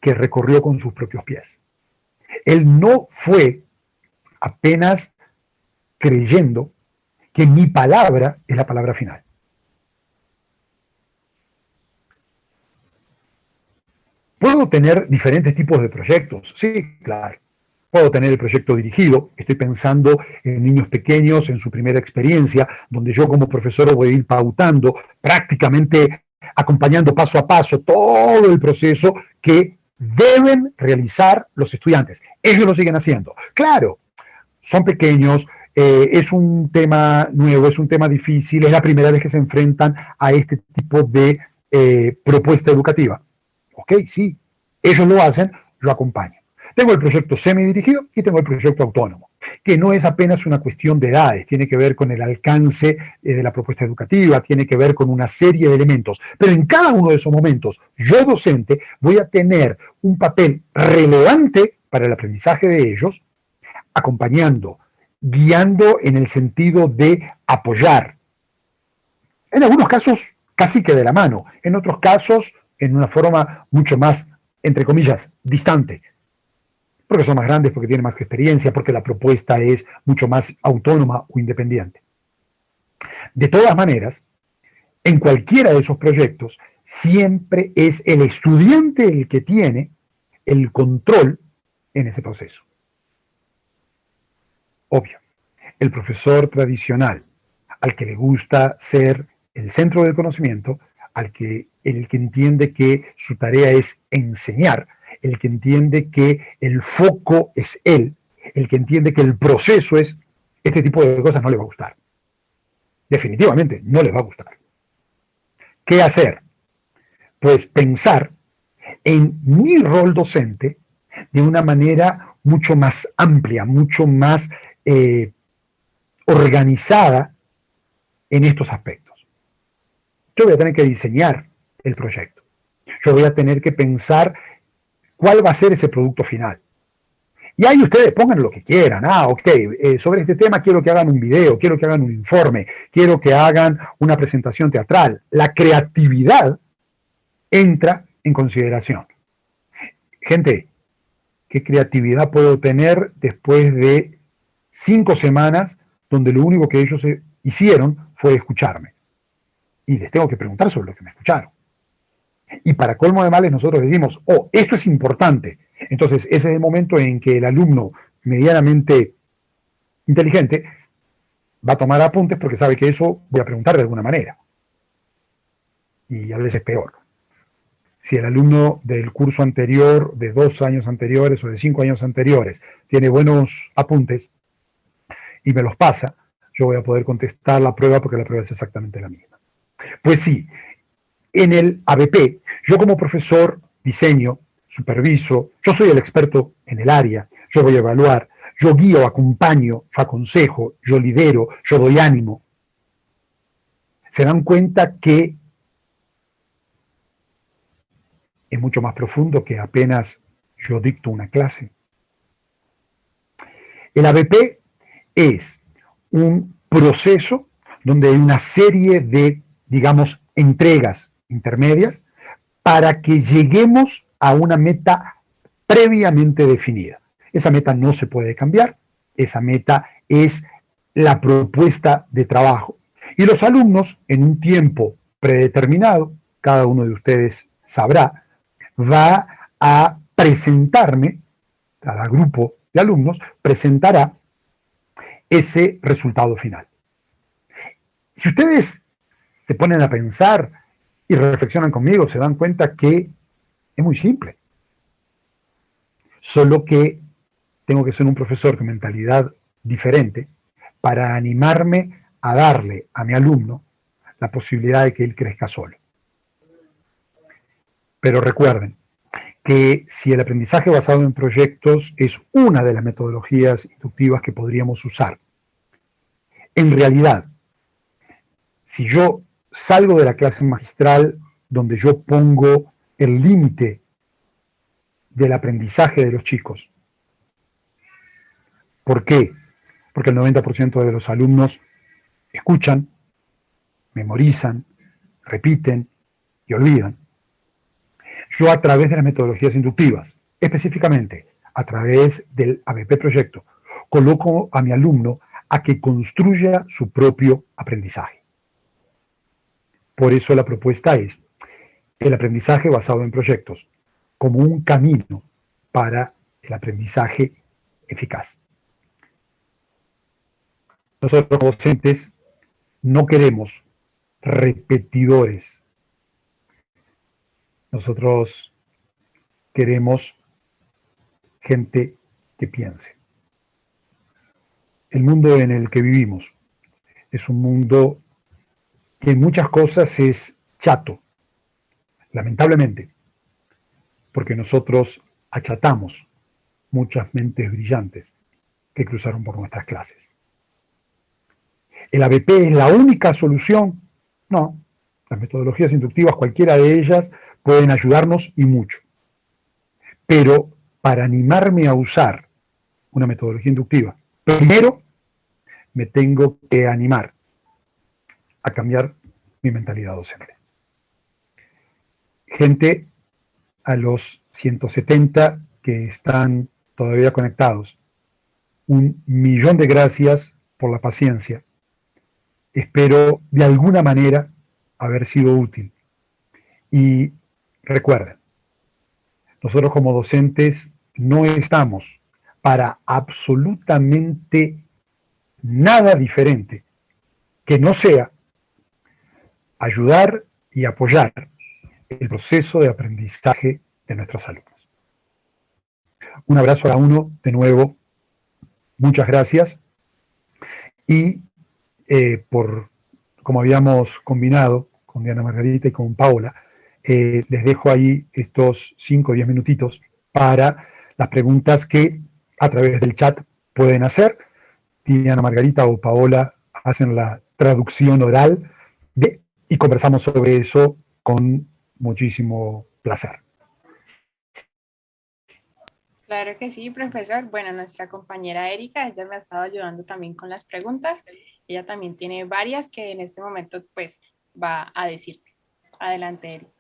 que recorrió con sus propios pies. Él no fue apenas creyendo que mi palabra es la palabra final. ¿Puedo tener diferentes tipos de proyectos? Sí, claro. Puedo tener el proyecto dirigido, estoy pensando en niños pequeños, en su primera experiencia, donde yo como profesor voy a ir pautando, prácticamente acompañando paso a paso todo el proceso que deben realizar los estudiantes. Ellos lo siguen haciendo. Claro, son pequeños, es un tema nuevo, es un tema difícil, es la primera vez que se enfrentan a este tipo de propuesta educativa. Ok, sí, ellos lo hacen, lo acompaño. Tengo el proyecto semidirigido y tengo el proyecto autónomo, que no es apenas una cuestión de edades, tiene que ver con el alcance de la propuesta educativa, tiene que ver con una serie de elementos. Pero en cada uno de esos momentos, yo docente voy a tener un papel relevante para el aprendizaje de ellos, acompañando, guiando en el sentido de apoyar. En algunos casos, casi que de la mano, en otros casos, en una forma mucho más, entre comillas, distante, porque son más grandes, porque tienen más experiencia, porque la propuesta es mucho más autónoma o independiente. De todas maneras, en cualquiera de esos proyectos, siempre es el estudiante el que tiene el control en ese proceso. Obvio, el profesor tradicional, al que le gusta ser el centro del conocimiento, el que entiende que su tarea es enseñar, el que entiende que el foco es él, el que entiende que el proceso es, este tipo de cosas no le va a gustar. Definitivamente no le va a gustar. ¿Qué hacer? Pues pensar en mi rol docente de una manera mucho más amplia, mucho más organizada en estos aspectos. Yo voy a tener que diseñar el proyecto. Yo voy a tener que pensar cuál va a ser ese producto final. Y ahí ustedes pongan lo que quieran. Sobre este tema quiero que hagan un video, quiero que hagan un informe, quiero que hagan una presentación teatral. La creatividad entra en consideración. Gente, ¿qué creatividad puedo tener después de 5 semanas donde lo único que ellos hicieron fue escucharme? Y les tengo que preguntar sobre lo que me escucharon. Y para colmo de males nosotros decimos, esto es importante. Entonces ese es el momento en que el alumno medianamente inteligente va a tomar apuntes porque sabe que eso voy a preguntar de alguna manera. Y a veces peor. Si el alumno del curso anterior, de 2 años anteriores o de 5 años anteriores, tiene buenos apuntes y me los pasa, yo voy a poder contestar la prueba porque la prueba es exactamente la misma. Pues sí, en el ABP, yo como profesor diseño, superviso, yo soy el experto en el área, yo voy a evaluar, yo guío, acompaño, yo aconsejo, yo lidero, yo doy ánimo. Se dan cuenta que es mucho más profundo que apenas yo dicto una clase. El ABP es un proceso donde hay una serie de, digamos, entregas intermedias para que lleguemos a una meta previamente definida. Esa meta no se puede cambiar, esa meta es la propuesta de trabajo. Y los alumnos, en un tiempo predeterminado, cada uno de ustedes sabrá, va a presentarme, cada grupo de alumnos presentará ese resultado final. Si ustedes se ponen a pensar y reflexionan conmigo, se dan cuenta que es muy simple. Solo que tengo que ser un profesor con mentalidad diferente para animarme a darle a mi alumno la posibilidad de que él crezca solo. Pero recuerden que si el aprendizaje basado en proyectos es una de las metodologías inductivas que podríamos usar, en realidad, si yo salgo de la clase magistral donde yo pongo el límite del aprendizaje de los chicos, ¿por qué? Porque el 90% de los alumnos escuchan, memorizan, repiten y olvidan. Yo a través de las metodologías inductivas, específicamente a través del ABP proyecto, coloco a mi alumno a que construya su propio aprendizaje. Por eso la propuesta es el aprendizaje basado en proyectos como un camino para el aprendizaje eficaz. Nosotros como docentes no queremos repetidores. Nosotros queremos gente que piense. El mundo en el que vivimos es un mundo que en muchas cosas es chato, lamentablemente, porque nosotros achatamos muchas mentes brillantes que cruzaron por nuestras clases. ¿El ABP es la única solución? No. Las metodologías inductivas, cualquiera de ellas, pueden ayudarnos y mucho. Pero para animarme a usar una metodología inductiva, primero me tengo que animar a cambiar mi mentalidad docente. Gente a los 170 que están todavía conectados, 1.000.000 de gracias por la paciencia. Espero de alguna manera haber sido útil. Y recuerden, nosotros como docentes no estamos para absolutamente nada diferente que no sea ayudar y apoyar el proceso de aprendizaje de nuestros alumnos. Un abrazo a cada uno, de nuevo, muchas gracias. Y como habíamos combinado con Diana Margarita y con Paola, les dejo ahí estos 5 o 10 minutitos para las preguntas que a través del chat pueden hacer. Diana Margarita o Paola hacen la traducción oral y conversamos sobre eso con muchísimo placer. Claro que sí, profesor. Bueno, nuestra compañera Erika, ella me ha estado ayudando también con las preguntas. Ella también tiene varias que en este momento pues va a decirte. Adelante, Erika.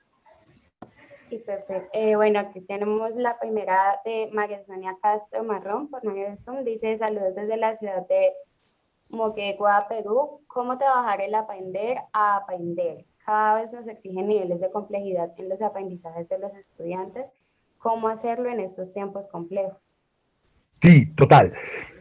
Sí, perfecto. Bueno, aquí tenemos la primera de María Sonia Castro Marrón por medio de Zoom. Dice: saludos desde la ciudad de Moquegua, Perú. ¿Cómo trabajar el aprender a aprender? Cada vez nos exigen niveles de complejidad en los aprendizajes de los estudiantes. ¿Cómo hacerlo en estos tiempos complejos? Sí, total.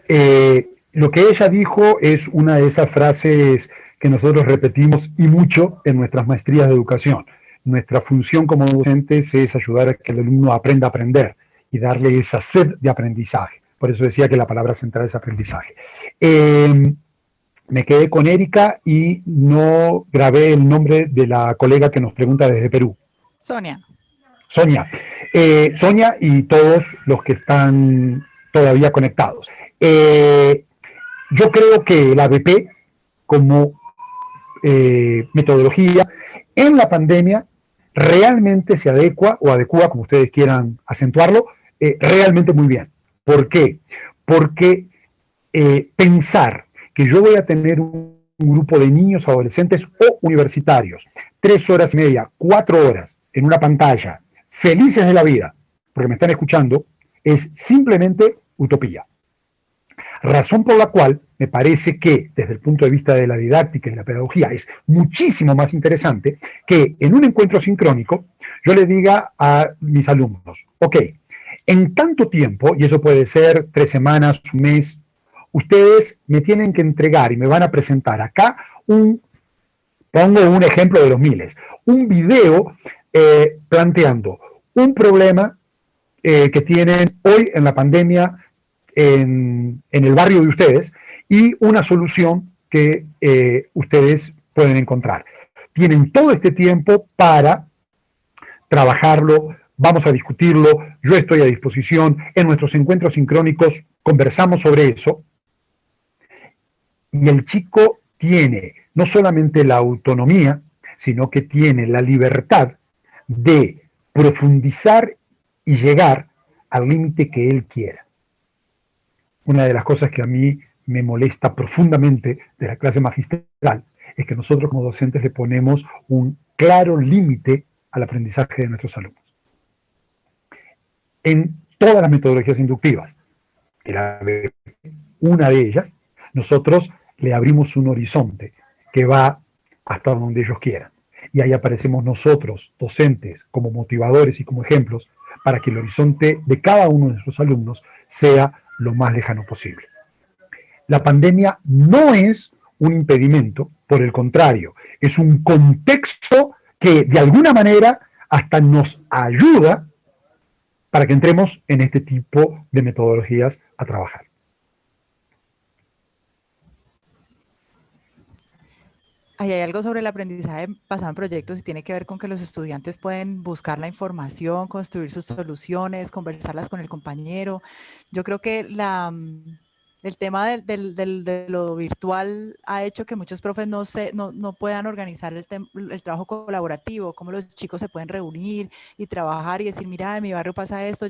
Lo que ella dijo es una de esas frases que nosotros repetimos y mucho en nuestras maestrías de educación. Nuestra función como docentes es ayudar a que el alumno aprenda a aprender y darle esa sed de aprendizaje. Por eso decía que la palabra central es aprendizaje. Me quedé con Erika y no grabé el nombre de la colega que nos pregunta desde Perú. Sonia. Sonia. Sonia y todos los que están todavía conectados. Yo creo que el ABP como metodología en la pandemia realmente se adecua o adecua, como ustedes quieran acentuarlo, realmente muy bien. ¿Por qué? Porque pensar que yo voy a tener un grupo de niños, adolescentes o universitarios, 3 horas y media, 4 horas en una pantalla, felices de la vida, porque me están escuchando, es simplemente utopía. Razón por la cual me parece que, desde el punto de vista de la didáctica y la pedagogía, es muchísimo más interesante que en un encuentro sincrónico yo le diga a mis alumnos: ok, en tanto tiempo, y eso puede ser 3 semanas, un mes, ustedes me tienen que entregar y me van a presentar acá pongo un ejemplo de los miles, un video planteando un problema que tienen hoy en la pandemia en el barrio de ustedes y una solución que ustedes pueden encontrar. Tienen todo este tiempo para trabajarlo, vamos a discutirlo, yo estoy a disposición, en nuestros encuentros sincrónicos conversamos sobre eso, y el chico tiene no solamente la autonomía, sino que tiene la libertad de profundizar y llegar al límite que él quiera. Una de las cosas que a mí me molesta profundamente de la clase magistral es que nosotros como docentes le ponemos un claro límite al aprendizaje de nuestros alumnos. En todas las metodologías inductivas, una de ellas, nosotros le abrimos un horizonte que va hasta donde ellos quieran. Y ahí aparecemos nosotros, docentes, como motivadores y como ejemplos, para que el horizonte de cada uno de nuestros alumnos sea lo más lejano posible. La pandemia no es un impedimento, por el contrario, es un contexto que de alguna manera hasta nos ayuda para que entremos en este tipo de metodologías a trabajar. Ahí hay algo sobre el aprendizaje basado en proyectos y tiene que ver con que los estudiantes pueden buscar la información, construir sus soluciones, conversarlas con el compañero. Yo creo que el tema de lo virtual ha hecho que muchos profes no puedan organizar el trabajo colaborativo, cómo los chicos se pueden reunir y trabajar y decir, mira, en mi barrio pasa esto,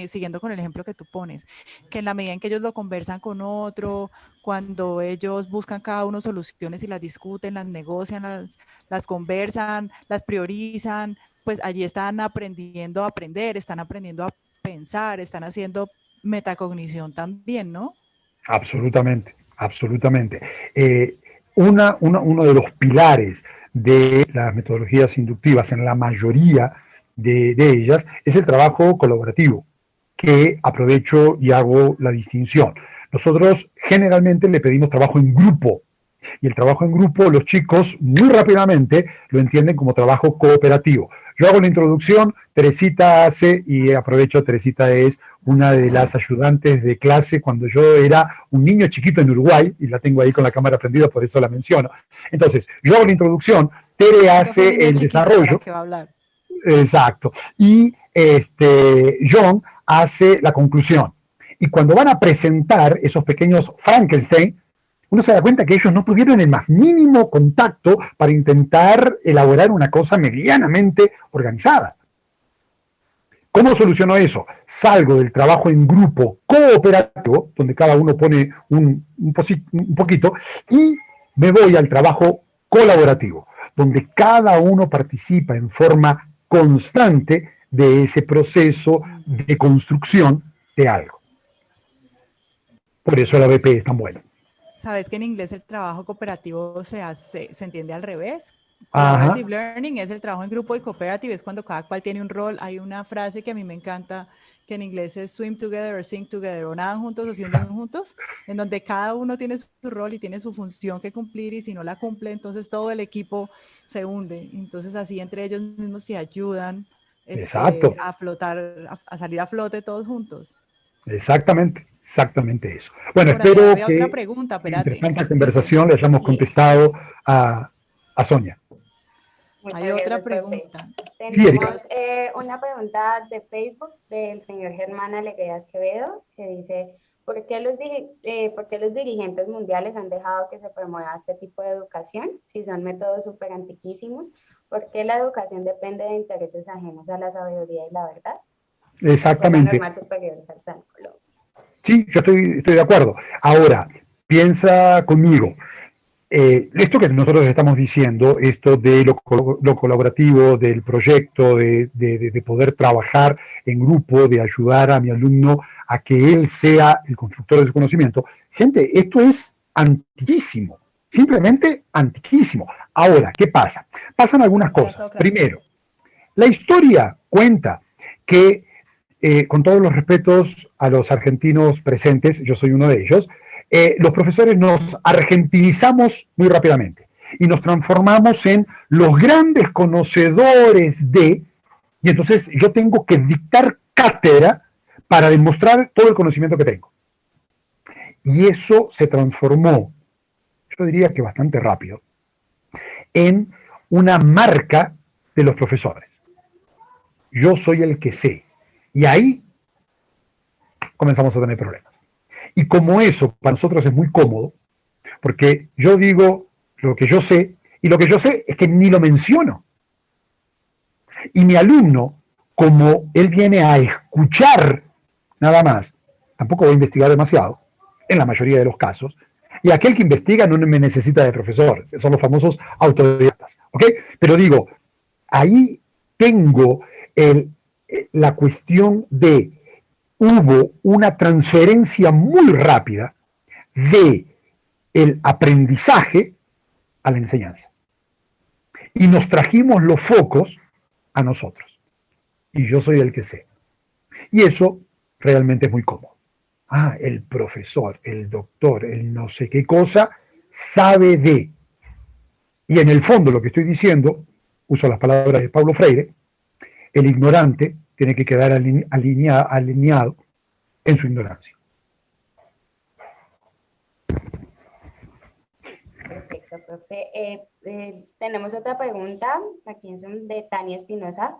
siguiendo con el ejemplo que tú pones, que en la medida en que ellos lo conversan con otro, cuando ellos buscan cada uno soluciones y las discuten, las negocian, las conversan, las priorizan, pues allí están aprendiendo a aprender, están aprendiendo a pensar, están haciendo metacognición también, ¿no? Absolutamente, absolutamente. Uno de los pilares de las metodologías inductivas en la mayoría de ellas es el trabajo colaborativo, que aprovecho y hago la distinción. Nosotros generalmente le pedimos trabajo en grupo, y el trabajo en grupo los chicos muy rápidamente lo entienden como trabajo cooperativo. Yo hago la introducción, Teresita hace, y aprovecho, Teresita es una de las ayudantes de clase cuando yo era un niño chiquito en Uruguay, y la tengo ahí con la cámara prendida, por eso la menciono. Entonces, yo hago la introducción, Tere hace el desarrollo. Que va a hablar. Exacto. Y John hace la conclusión. Y cuando van a presentar esos pequeños Frankenstein, uno se da cuenta que ellos no tuvieron el más mínimo contacto para intentar elaborar una cosa medianamente organizada. ¿Cómo soluciono eso? Salgo del trabajo en grupo cooperativo, donde cada uno pone un poquito, y me voy al trabajo colaborativo, donde cada uno participa en forma constante de ese proceso de construcción de algo. Por eso el ABP es tan bueno. ¿Sabes que en inglés el trabajo cooperativo se entiende al revés? Ajá. Collaborative learning es el trabajo en grupo y cooperative es cuando cada cual tiene un rol. Hay una frase que a mí me encanta que en inglés es swim together or sink together, o nadan juntos o se hunden juntos, en donde cada uno tiene su rol y tiene su función que cumplir, y si no la cumple, entonces todo el equipo se hunde. Entonces así entre ellos mismos se ayudan a flotar, a salir a flote todos juntos. Exactamente eso. Bueno, Por espero que otra pregunta, entre tanta conversación le hayamos contestado a Sonia. Hay otra pregunta. Tenemos una pregunta de Facebook del señor Germán Alegría Esquevedo, que dice, ¿por qué los dirigentes mundiales han dejado que se promueva este tipo de educación si son métodos súper antiquísimos? ¿Por qué la educación depende de intereses ajenos a la sabiduría y la verdad? Exactamente. Superior Zarzal, Colombia. Sí, yo estoy de acuerdo. Ahora, piensa conmigo. Esto que nosotros estamos diciendo, esto de lo colaborativo, del proyecto, de poder trabajar en grupo, de ayudar a mi alumno a que él sea el constructor de su conocimiento, gente, esto es antiquísimo, simplemente antiquísimo. Ahora, ¿qué pasa? Pasan algunas cosas. Primero, la historia cuenta que, con todos los respetos a los argentinos presentes, yo soy uno de ellos, los profesores nos argentinizamos muy rápidamente y nos transformamos en los grandes conocedores de, y entonces yo tengo que dictar cátedra para demostrar todo el conocimiento que tengo. Y eso se transformó, yo diría que bastante rápido, en una marca de los profesores. Yo soy el que sé. Y ahí comenzamos a tener problemas. Y como eso para nosotros es muy cómodo, porque yo digo lo que yo sé, y lo que yo sé es que ni lo menciono. Y mi alumno, como él viene a escuchar nada más, tampoco va a investigar demasiado, en la mayoría de los casos, y aquel que investiga no me necesita de profesor, son los famosos autodidactas, ¿ok? Pero digo, ahí tengo la cuestión de hubo una transferencia muy rápida de el aprendizaje a la enseñanza. Y nos trajimos los focos a nosotros. Y yo soy el que sé. Y eso realmente es muy cómodo. Ah, el profesor, el doctor, el no sé qué cosa, sabe de. Y en el fondo lo que estoy diciendo, uso las palabras de Paulo Freire, el ignorante tiene que quedar alineado en su ignorancia. Perfecto, profe. Tenemos otra pregunta, aquí es de Tania Espinosa.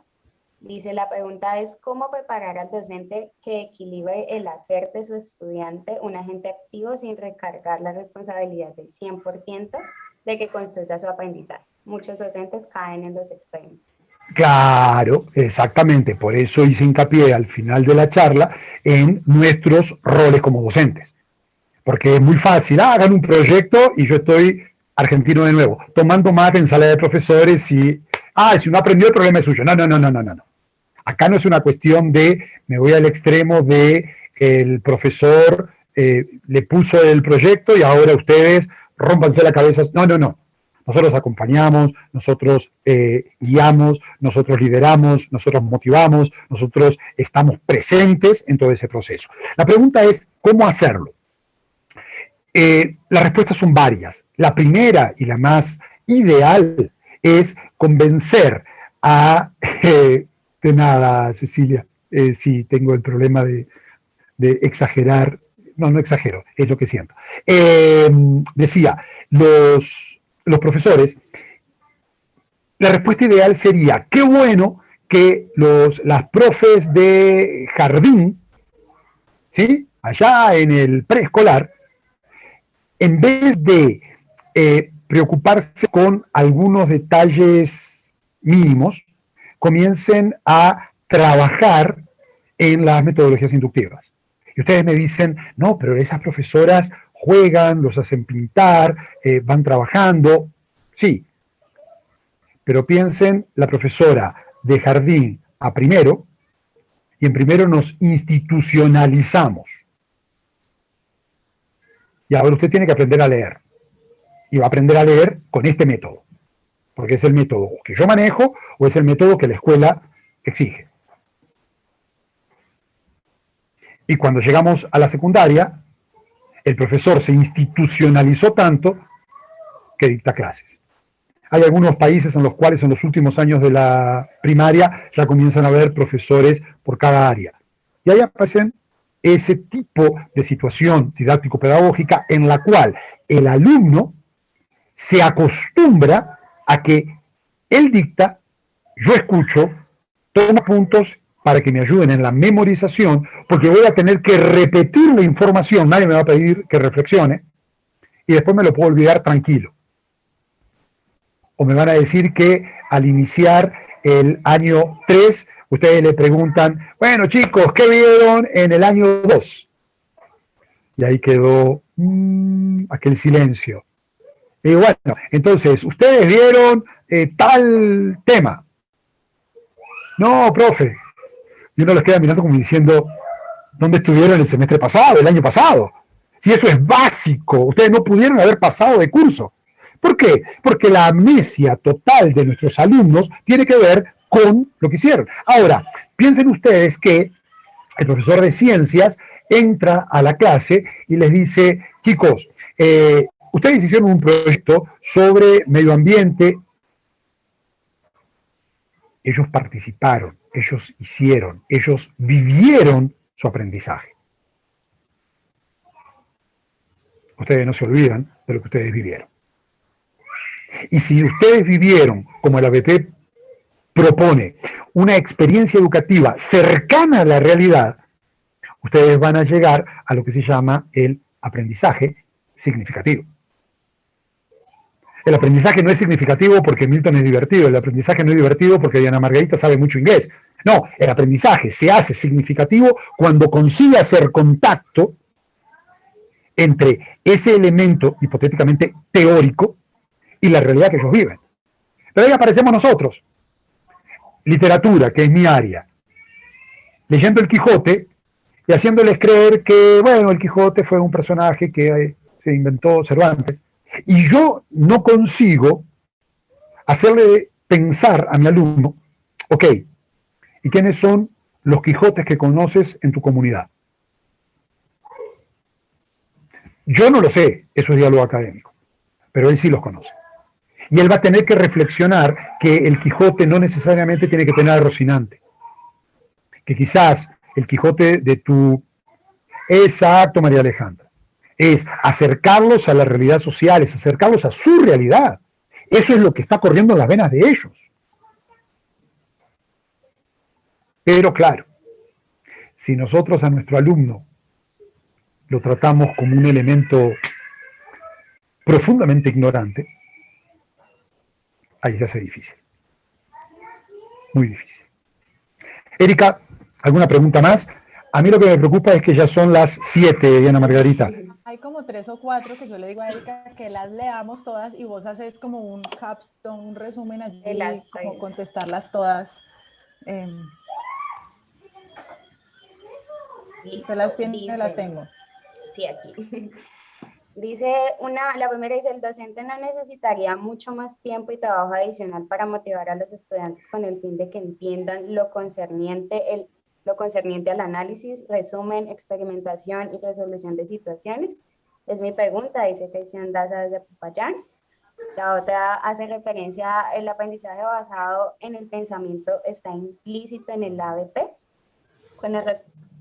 Dice, la pregunta es, ¿cómo preparar al docente que equilibre el hacer de su estudiante un agente activo sin recargar la responsabilidad del 100% de que construya su aprendizaje? Muchos docentes caen en los extremos. Claro, exactamente. Por eso hice hincapié al final de la charla en nuestros roles como docentes. Porque es muy fácil, hagan un proyecto y yo estoy argentino de nuevo, tomando mate en sala de profesores y, si no aprendió el problema es suyo. No. Acá no es una cuestión de, me voy al extremo de el profesor le puso el proyecto y ahora ustedes rómpanse la cabeza. No. Nosotros acompañamos, nosotros guiamos, nosotros lideramos, nosotros motivamos, nosotros estamos presentes en todo ese proceso. La pregunta es, ¿cómo hacerlo? Las respuestas son varias. La primera y la más ideal es convencer a... de nada, Cecilia, sí tengo el problema de exagerar. No exagero, es lo que siento. Decía, los profesores, la respuesta ideal sería, qué bueno que las profes de jardín, ¿sí?, allá en el preescolar, en vez de preocuparse con algunos detalles mínimos, comiencen a trabajar en las metodologías inductivas. Y ustedes me dicen, no, pero esas profesoras juegan, los hacen pintar, van trabajando. Sí, pero piensen la profesora de jardín a primero, y en primero nos institucionalizamos. Y ahora usted tiene que aprender a leer. Y va a aprender a leer con este método. Porque es el método que yo manejo o es el método que la escuela exige. Y cuando llegamos a la secundaria, el profesor se institucionalizó tanto que dicta clases. Hay algunos países en los cuales en los últimos años de la primaria ya comienzan a haber profesores por cada área. Y ahí aparecen ese tipo de situación didáctico-pedagógica en la cual el alumno se acostumbra a que él dicta, yo escucho, tomo puntos para que me ayuden en la memorización, porque voy a tener que repetir la información, nadie me va a pedir que reflexione, y después me lo puedo olvidar tranquilo. O me van a decir que al iniciar el año 3, ustedes le preguntan, bueno chicos, ¿qué vieron en el año 2? Y ahí quedó aquel silencio. Y bueno, entonces, ustedes vieron tal tema. No, profe. Y uno los queda mirando como diciendo, ¿dónde estuvieron el semestre pasado, el año pasado? Si eso es básico, ustedes no pudieron haber pasado de curso. ¿Por qué? Porque la amnesia total de nuestros alumnos tiene que ver con lo que hicieron. Ahora, piensen ustedes que el profesor de ciencias entra a la clase y les dice, chicos, ustedes hicieron un proyecto sobre medio ambiente. Ellos participaron, ellos hicieron, ellos vivieron su aprendizaje. Ustedes no se olvidan de lo que ustedes vivieron. Y si ustedes vivieron, como el ABP propone, una experiencia educativa cercana a la realidad, ustedes van a llegar a lo que se llama el aprendizaje significativo. El aprendizaje no es significativo porque Milton es divertido, el aprendizaje no es divertido porque Diana Margarita sabe mucho inglés. No, el aprendizaje se hace significativo cuando consigue hacer contacto entre ese elemento hipotéticamente teórico y la realidad que ellos viven. Pero ahí aparecemos nosotros, literatura, que es mi área, leyendo el Quijote y haciéndoles creer que, bueno, el Quijote fue un personaje que se inventó Cervantes, y yo no consigo hacerle pensar a mi alumno, ok, ¿y quiénes son los Quijotes que conoces en tu comunidad? Yo no lo sé, eso es diálogo académico, pero él sí los conoce. Y él va a tener que reflexionar que el Quijote no necesariamente tiene que tener a Rocinante, que quizás el Quijote de tu... Exacto, María Alejandra. Es acercarlos a la realidad social, es acercarlos a su realidad. Eso es lo que está corriendo en las venas de ellos. Pero claro, si nosotros a nuestro alumno lo tratamos como un elemento profundamente ignorante, ahí se hace difícil. Muy difícil. Erika, ¿alguna pregunta más? A mí lo que me preocupa es que ya son las 7, Diana Margarita. Hay como 3 o 4 que yo le digo a Erika que las leamos todas y vos haces como un capstone, un resumen allí, como contestarlas todas. ¿Se las tiene? Dice, las tengo. Sí, aquí. Dice la primera dice, el docente no necesitaría mucho más tiempo y trabajo adicional para motivar a los estudiantes con el fin de que entiendan lo concerniente al análisis, resumen, experimentación y resolución de situaciones. Es mi pregunta, dice Cristian Daza desde Popayán. La otra hace referencia al aprendizaje basado en el pensamiento está implícito en el ABP.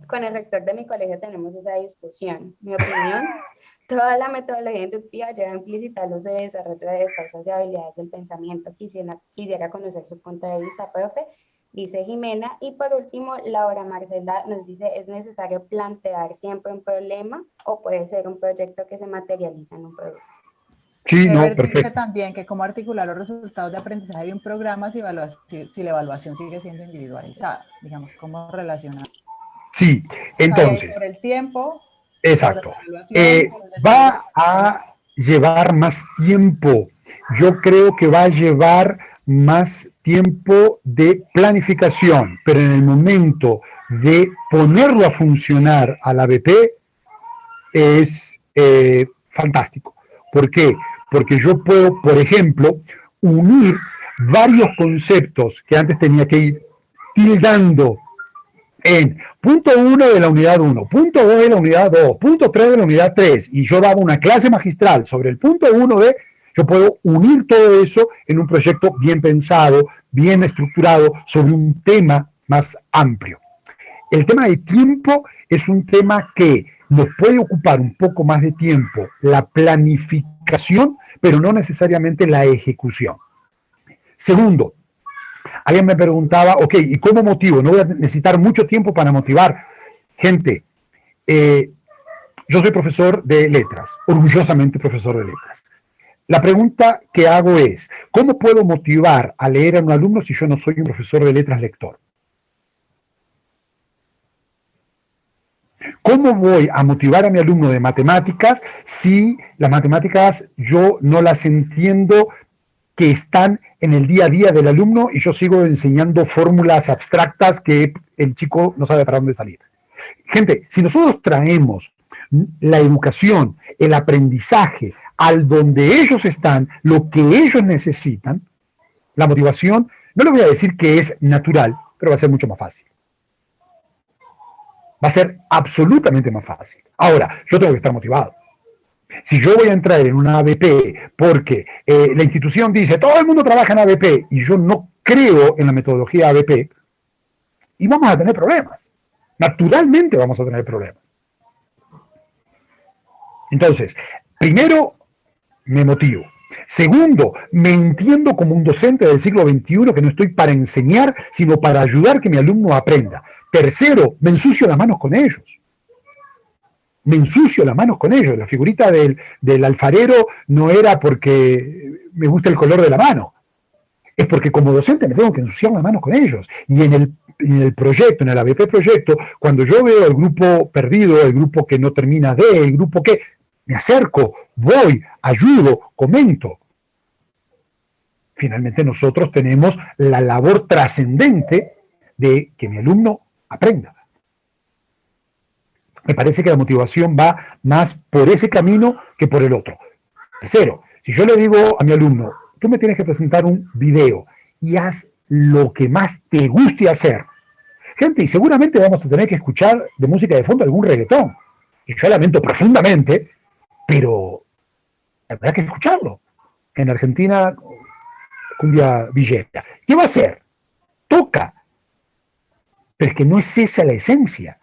Con el rector de mi colegio tenemos esa discusión. Mi opinión, toda la metodología inductiva lleva implícita el uso y desarrollo de destrezas y habilidades del pensamiento. Quisiera conocer su punto de vista, profe, dice Jimena. Y por último, Laura Marcela nos dice, ¿es necesario plantear siempre un problema o puede ser un proyecto que se materializa en un producto? Sí, no, perfecto. También que cómo articular los resultados de aprendizaje de un programa si la evaluación sigue siendo individualizada, digamos, cómo relacionar. Sí, entonces. Por el tiempo. Exacto. Va a llevar más tiempo. Yo creo que va a llevar más tiempo de planificación, pero en el momento de ponerlo a funcionar al ABP es fantástico. ¿Por qué? Porque yo puedo, por ejemplo, unir varios conceptos que antes tenía que ir tildando en punto 1 de la unidad 1, punto 2 de la unidad 2, punto 3 de la unidad 3, y yo daba una clase magistral sobre el punto 1 de, yo puedo unir todo eso en un proyecto bien pensado, bien estructurado, sobre un tema más amplio. El tema de tiempo es un tema que nos puede ocupar un poco más de tiempo la planificación, pero no necesariamente la ejecución. Segundo, alguien me preguntaba, ok, ¿y cómo motivo? No voy a necesitar mucho tiempo para motivar. Gente, yo soy profesor de letras, orgullosamente profesor de letras. La pregunta que hago es, ¿cómo puedo motivar a leer a un alumno si yo no soy un profesor de letras lector? ¿Cómo voy a motivar a mi alumno de matemáticas si las matemáticas yo no las entiendo, que están en el día a día del alumno y yo sigo enseñando fórmulas abstractas que el chico no sabe para dónde salir? Gente, si nosotros traemos la educación, el aprendizaje al donde ellos están, lo que ellos necesitan, la motivación, no les voy a decir que es natural, pero va a ser mucho más fácil. Va a ser absolutamente más fácil. Ahora, yo tengo que estar motivado. Si yo voy a entrar en una ABP porque la institución dice todo el mundo trabaja en ABP y yo no creo en la metodología ABP, y vamos a tener problemas. Naturalmente vamos a tener problemas. Entonces, primero, me motivo. Segundo, me entiendo como un docente del siglo XXI que no estoy para enseñar, sino para ayudar que mi alumno aprenda. Tercero, me ensucio las manos con ellos. Me ensucio las manos con ellos. La figurita del alfarero no era porque me gusta el color de la mano. Es porque como docente me tengo que ensuciar las manos con ellos. Y en el proyecto, en el ABP proyecto, cuando yo veo el grupo perdido, el grupo que no termina de, el grupo que, me acerco, voy, ayudo, comento. Finalmente nosotros tenemos la labor trascendente de que mi alumno aprenda. Me parece que la motivación va más por ese camino que por el otro. Tercero, si yo le digo a mi alumno, tú me tienes que presentar un video y haz lo que más te guste hacer. Gente, y seguramente vamos a tener que escuchar de música de fondo algún reggaetón. Y yo lamento profundamente, pero habrá que escucharlo. En Argentina, cumbia villera. ¿Qué va a hacer? Toca. Pero es que no es esa la esencia.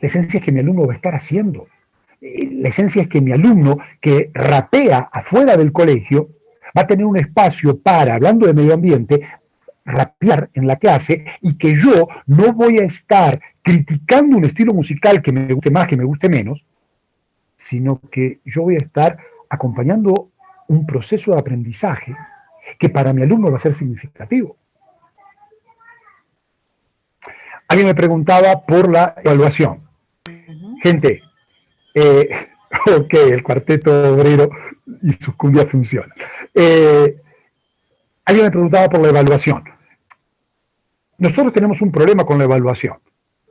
La esencia es que mi alumno va a estar haciendo. La esencia es que mi alumno que rapea afuera del colegio va a tener un espacio para, hablando de medio ambiente, rapear en la clase y que yo no voy a estar criticando un estilo musical que me guste más, que me guste menos, sino que yo voy a estar acompañando un proceso de aprendizaje que para mi alumno va a ser significativo. Alguien me preguntaba por la evaluación. Gente, ok, el cuarteto obrero y sus cumbias funcionan. Alguien me preguntaba por la evaluación. Nosotros tenemos un problema con la evaluación.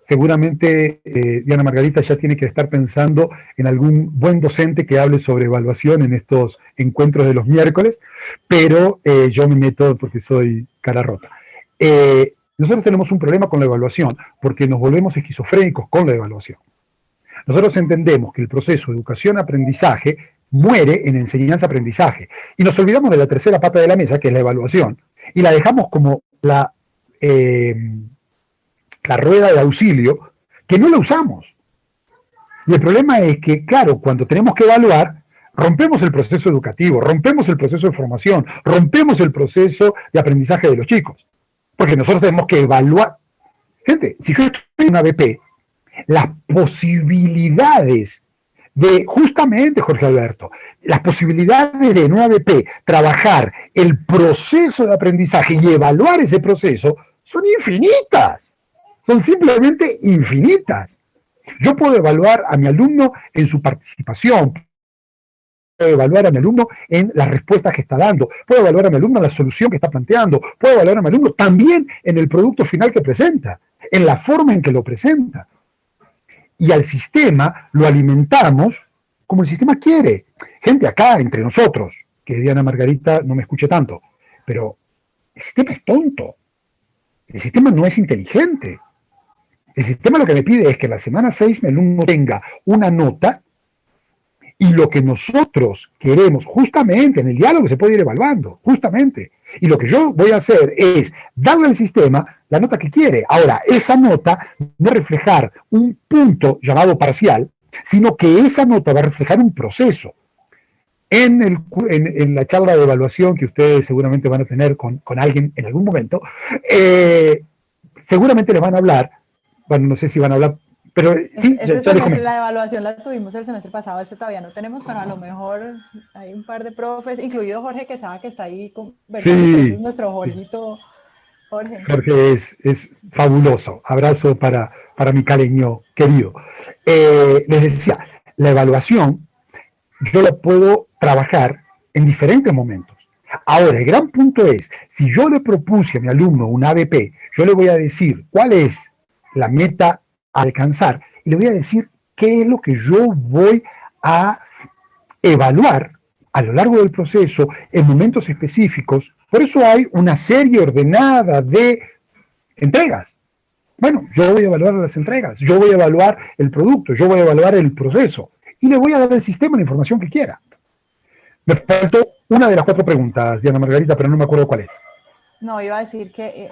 Seguramente Diana Margarita ya tiene que estar pensando en algún buen docente que hable sobre evaluación en estos encuentros de los miércoles, pero yo me meto porque soy cara rota. Nosotros tenemos un problema con la evaluación porque nos volvemos esquizofrénicos con la evaluación. Nosotros entendemos que el proceso de educación-aprendizaje muere en enseñanza-aprendizaje y nos olvidamos de la tercera pata de la mesa, que es la evaluación, y la dejamos como la rueda de auxilio, que no la usamos. Y el problema es que, claro, cuando tenemos que evaluar, rompemos el proceso educativo, rompemos el proceso de formación, rompemos el proceso de aprendizaje de los chicos. Porque nosotros tenemos que evaluar. Gente, si yo estoy en una BP, las posibilidades de, justamente, Jorge Alberto, las posibilidades de en una BP trabajar el proceso de aprendizaje y evaluar ese proceso son infinitas. Son simplemente infinitas. Yo puedo evaluar a mi alumno en su participación, puedo evaluar a mi alumno en las respuestas que está dando, puedo evaluar a mi alumno en la solución que está planteando, puedo evaluar a mi alumno también en el producto final que presenta, en la forma en que lo presenta. Y al sistema lo alimentamos como el sistema quiere. Gente, acá entre nosotros, que Diana Margarita no me escuche tanto, pero el sistema es tonto. El sistema no es inteligente. El sistema lo que me pide es que en la semana 6 mi alumno tenga una nota y lo que nosotros queremos, justamente en el diálogo se puede ir evaluando, justamente. Y lo que yo voy a hacer es darle al sistema la nota que quiere. Ahora, esa nota no va a reflejar un punto llamado parcial, sino que esa nota va a reflejar un proceso. En la charla de evaluación que ustedes seguramente van a tener con alguien en algún momento, seguramente les van a hablar, bueno, no sé si van a hablar, pero sí, la evaluación la tuvimos el semestre pasado, todavía no tenemos, pero a lo mejor hay un par de profes, incluido Jorge Quesada, que está ahí conversando, sí. Nuestro Jorgito. Jorge es fabuloso. Abrazo para mi caleño querido. Les decía, la evaluación yo la puedo trabajar en diferentes momentos. Ahora, el gran punto es, si yo le propuse a mi alumno un ABP, yo le voy a decir cuál es la meta a alcanzar y le voy a decir qué es lo que yo voy a evaluar a lo largo del proceso en momentos específicos. Por eso hay una serie ordenada de entregas. Bueno, yo voy a evaluar las entregas, yo voy a evaluar el producto, yo voy a evaluar el proceso y le voy a dar al sistema la información que quiera. Me faltó una de las 4 preguntas, Diana Margarita, pero no me acuerdo cuál es. No, iba a decir que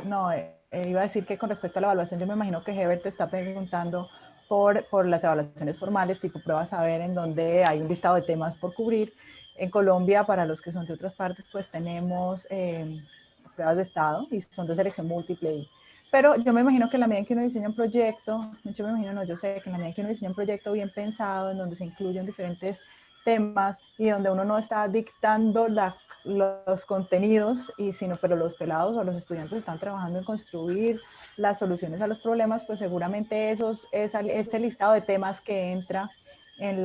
con respecto a la evaluación, yo me imagino que Heber te está preguntando por las evaluaciones formales, tipo pruebas saber, en donde hay un listado de temas por cubrir. En Colombia, para los que son de otras partes, pues tenemos pruebas de estado y son de selección múltiple. Pero yo me imagino que en la medida en que uno diseña un proyecto, yo sé que en la medida en que uno diseña un proyecto bien pensado, en donde se incluyen diferentes temas y donde uno no está dictando los contenidos, pero los pelados o los estudiantes están trabajando en construir las soluciones a los problemas, pues seguramente este listado de temas que entra en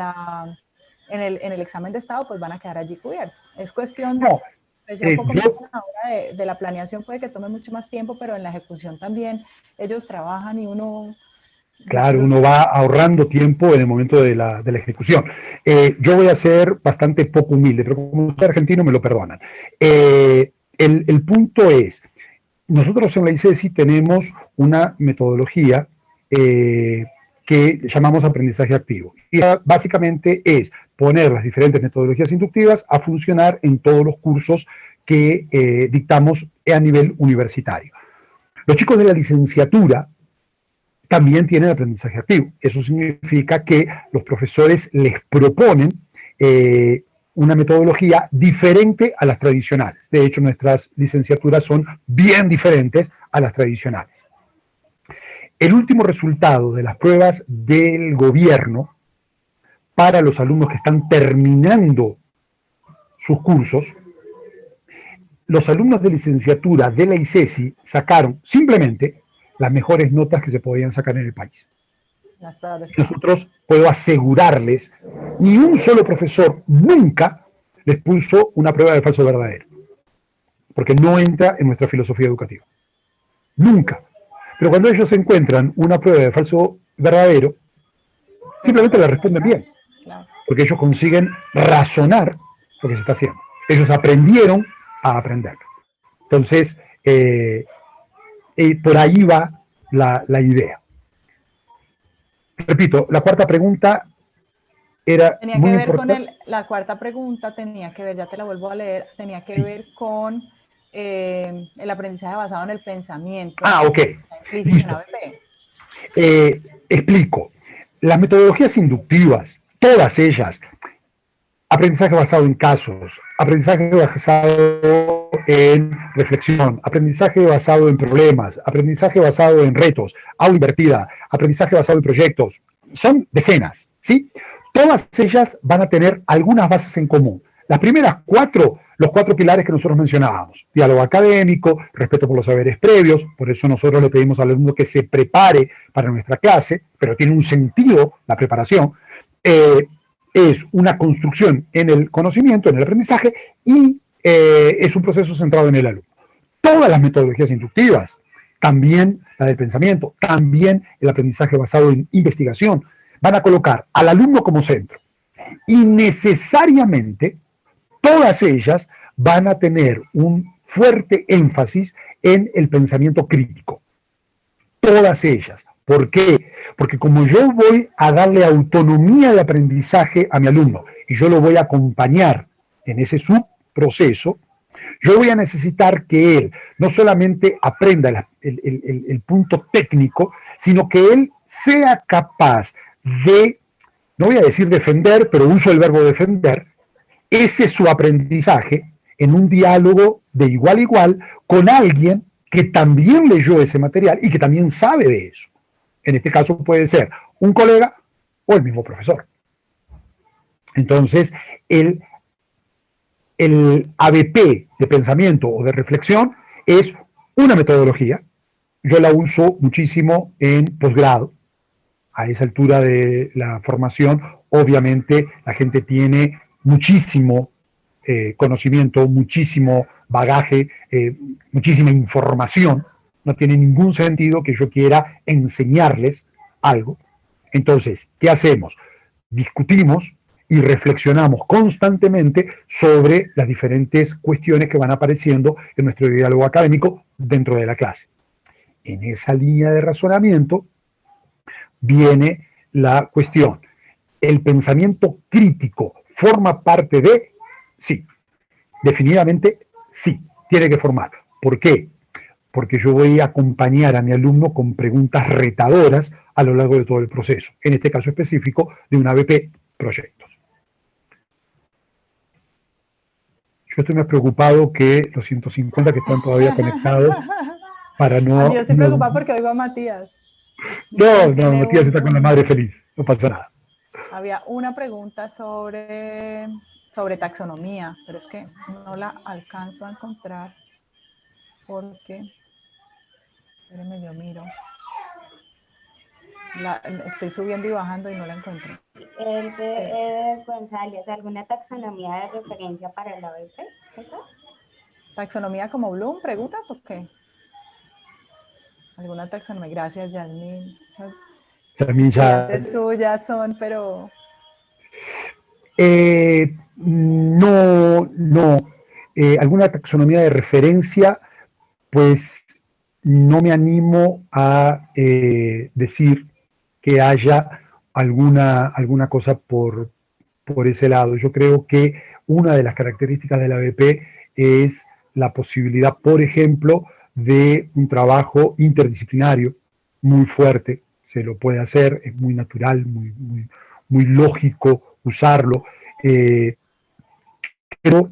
en el examen de estado, pues van a quedar allí cubiertos. Es cuestión de, No, que sea un poco más yo, a la hora de la planeación, puede que tome mucho más tiempo, pero en la ejecución también ellos trabajan y uno claro, disfruta. uno va ahorrando tiempo en el momento de la ejecución. Yo voy a ser bastante poco humilde, pero como soy argentino me lo perdonan. El punto es, nosotros en la ICESI tenemos una metodología que llamamos aprendizaje activo. Y básicamente es poner las diferentes metodologías inductivas a funcionar en todos los cursos que dictamos a nivel universitario. Los chicos de la licenciatura también tienen aprendizaje activo. Eso significa que los profesores les proponen una metodología diferente a las tradicionales. De hecho, nuestras licenciaturas son bien diferentes a las tradicionales. El último resultado de las pruebas del gobierno para los alumnos que están terminando sus cursos, los alumnos de licenciatura de la ICESI sacaron simplemente las mejores notas que se podían sacar en el país. Las pruebas de estado. Nosotros, puedo asegurarles, ni un solo profesor nunca les puso una prueba de falso verdadero, porque no entra en nuestra filosofía educativa. Nunca. Pero cuando ellos encuentran una prueba de falso verdadero, simplemente la responden bien, Claro. porque ellos consiguen razonar lo que se está haciendo. Ellos aprendieron a aprender. Entonces, por ahí va la idea. Repito, la cuarta pregunta era Tenía muy que ver con importante. la cuarta pregunta, tenía que ver, ya te la vuelvo a leer, tenía que ver con el aprendizaje basado en el pensamiento. Ah, ok. Implícito en Listo. ABP. Explico. Las metodologías inductivas, todas ellas, aprendizaje basado en casos, aprendizaje basado en reflexión, aprendizaje basado en problemas, aprendizaje basado en retos, aula invertida, aprendizaje basado en proyectos, son decenas, ¿sí? Todas ellas van a tener algunas bases en común. Las primeras cuatro, los cuatro pilares que nosotros mencionábamos: diálogo académico, respeto por los saberes previos, por eso nosotros le pedimos al alumno que se prepare para nuestra clase, pero tiene un sentido la preparación, es una construcción en el conocimiento, en el aprendizaje, y es un proceso centrado en el alumno. Todas las metodologías inductivas, también la del pensamiento, también el aprendizaje basado en investigación, van a colocar al alumno como centro. Y necesariamente todas ellas van a tener un fuerte énfasis en el pensamiento crítico. Todas ellas. ¿Por qué? Porque como yo voy a darle autonomía de aprendizaje a mi alumno y yo lo voy a acompañar en ese subproceso, yo voy a necesitar que él no solamente aprenda el punto técnico, sino que él sea capaz de, no voy a decir defender, pero uso el verbo defender, ese es su aprendizaje en un diálogo de igual a igual con alguien que también leyó ese material y que también sabe de eso. En este caso puede ser un colega o el mismo profesor. Entonces, el ABP de pensamiento o de reflexión es una metodología. Yo la uso muchísimo en posgrado. A esa altura de la formación, obviamente, la gente tiene muchísimo conocimiento, muchísimo bagaje, muchísima información. No tiene ningún sentido que yo quiera enseñarles algo. Entonces, ¿qué hacemos? Discutimos y reflexionamos constantemente sobre las diferentes cuestiones que van apareciendo en nuestro diálogo académico dentro de la clase. En esa línea de razonamiento viene la cuestión. ¿El pensamiento crítico forma parte de? Sí, definitivamente sí, tiene que formar. ¿Por qué? Porque yo voy a acompañar a mi alumno con preguntas retadoras a lo largo de todo el proceso, en este caso específico de un ABP proyectos. Yo estoy más preocupado que los 150 que están todavía conectados para no... Yo estoy preocupada porque oigo a Matías. No, Matías está con la madre feliz, no pasa nada. Había una pregunta sobre taxonomía, pero es que no la alcanzo a encontrar porque, espérenme, yo miro. Estoy subiendo y bajando y no la encuentro. El de González, ¿alguna taxonomía de referencia para la ABP? ¿Esa? ¿Taxonomía como Bloom, preguntas o qué? ¿Alguna taxonomía? Gracias, Yasmín. Esas También ya, estudiantes suyas son, pero no, no. Alguna taxonomía de referencia, pues no me animo a decir que haya alguna cosa por ese lado. Yo creo que una de las características de la ABP es la posibilidad, por ejemplo, de un trabajo interdisciplinario muy fuerte. Se lo puede hacer, es muy natural, muy lógico usarlo. Pero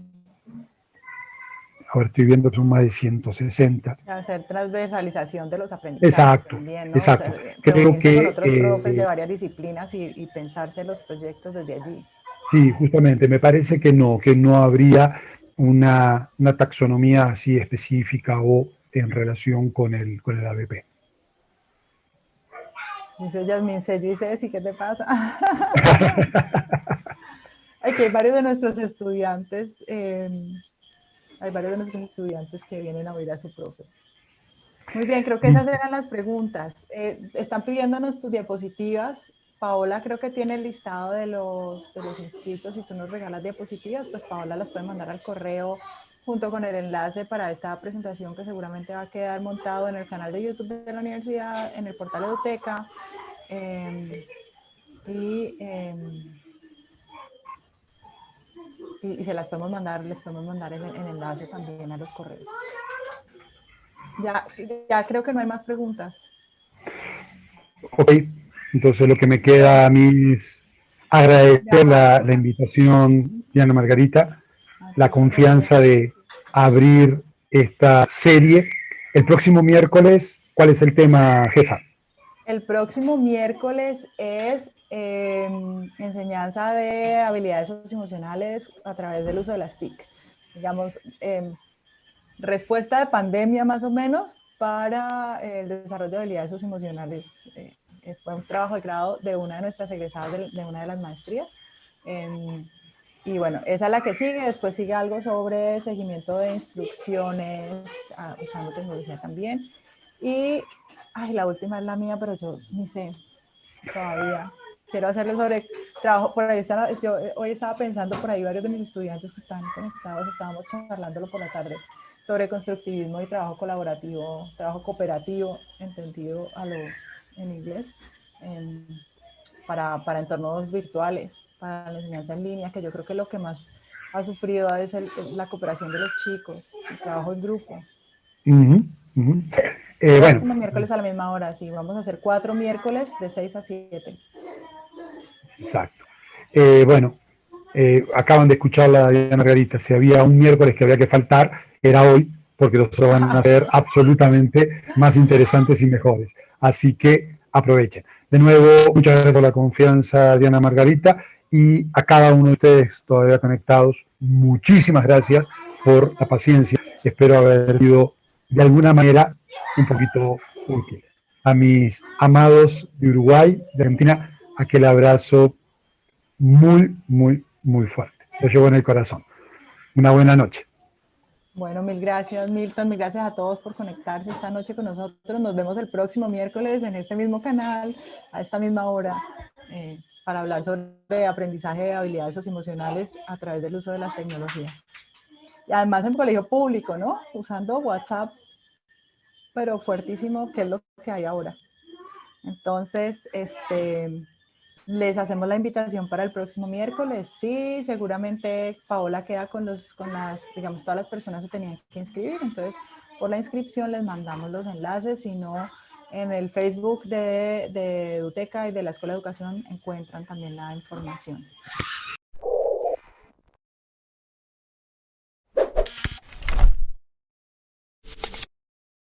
ahora estoy viendo que son más de 160. hacer transversalización de los aprendizajes Exacto, también, ¿no? O exacto. sea, Creo reunirse con que otros profes de varias disciplinas y pensarse los proyectos desde allí. sí, justamente, me parece que no habría una taxonomía así específica o en relación con el ABP. Dice Yasmín, se dice, ¿y qué te pasa? Aquí hay varios de nuestros estudiantes, que vienen a oír a su profe. Muy bien, creo que esas eran las preguntas. Están pidiéndonos tus diapositivas. Paola creo que tiene el listado de los inscritos. Si tú nos regalas diapositivas, pues Paola las puede mandar al correo junto con el enlace para esta presentación que seguramente va a quedar montado en el canal de YouTube de la universidad, en el portal Eduteca. Y se las podemos mandar, les podemos mandar el enlace también a los correos. Ya creo que no hay más preguntas. Ok, entonces lo que me queda a mí es agradecer la invitación, Diana Margarita, la confianza de abrir esta serie. El próximo miércoles, ¿cuál es el tema, jefa? El próximo miércoles es enseñanza de habilidades socioemocionales a través del uso de las TIC. Digamos, respuesta de pandemia más o menos para el desarrollo de habilidades socioemocionales. Fue un trabajo de grado de una de nuestras egresadas de una de las maestrías. Y bueno, esa es la que sigue. Después sigue algo sobre seguimiento de instrucciones usando tecnología también. Y la última es la mía, pero yo ni sé todavía. Quiero hacerlo sobre trabajo. Por ahí yo hoy estaba pensando, por ahí varios de mis estudiantes que están conectados, estábamos charlándolo por la tarde, sobre constructivismo y trabajo colaborativo, trabajo cooperativo, entendido en inglés, para entornos virtuales, para la enseñanza en línea, que yo creo que lo que más ha sufrido es la cooperación de los chicos, el trabajo en grupo. Próximo miércoles a la misma hora, sí, vamos a hacer 4 miércoles de 6 a 7. Exacto. Acaban de escuchar la Diana Margarita, si había un miércoles que había que faltar, era hoy, porque los otros van a ser absolutamente más interesantes y mejores. Así que aprovechen. De nuevo, muchas gracias por la confianza, Diana Margarita, y a cada uno de ustedes todavía conectados, muchísimas gracias por la paciencia. Espero haber sido de alguna manera un poquito útil. A mis amados de Uruguay, de Argentina, aquel abrazo muy fuerte. Lo llevo en el corazón. Una buena noche. Bueno, mil gracias, Milton. Mil gracias a todos por conectarse esta noche con nosotros. Nos vemos el próximo miércoles en este mismo canal, a esta misma hora, para hablar sobre aprendizaje de habilidades socioemocionales a través del uso de las tecnologías. Y además en colegio público, ¿no? Usando WhatsApp, pero fuertísimo, que es lo que hay ahora. Entonces, les hacemos la invitación para el próximo miércoles. Sí, seguramente Paola queda con digamos, todas las personas se tenían que inscribir. Entonces, por la inscripción les mandamos los enlaces. Si no, en el Facebook de Eduteca y de la Escuela de Educación encuentran también la información.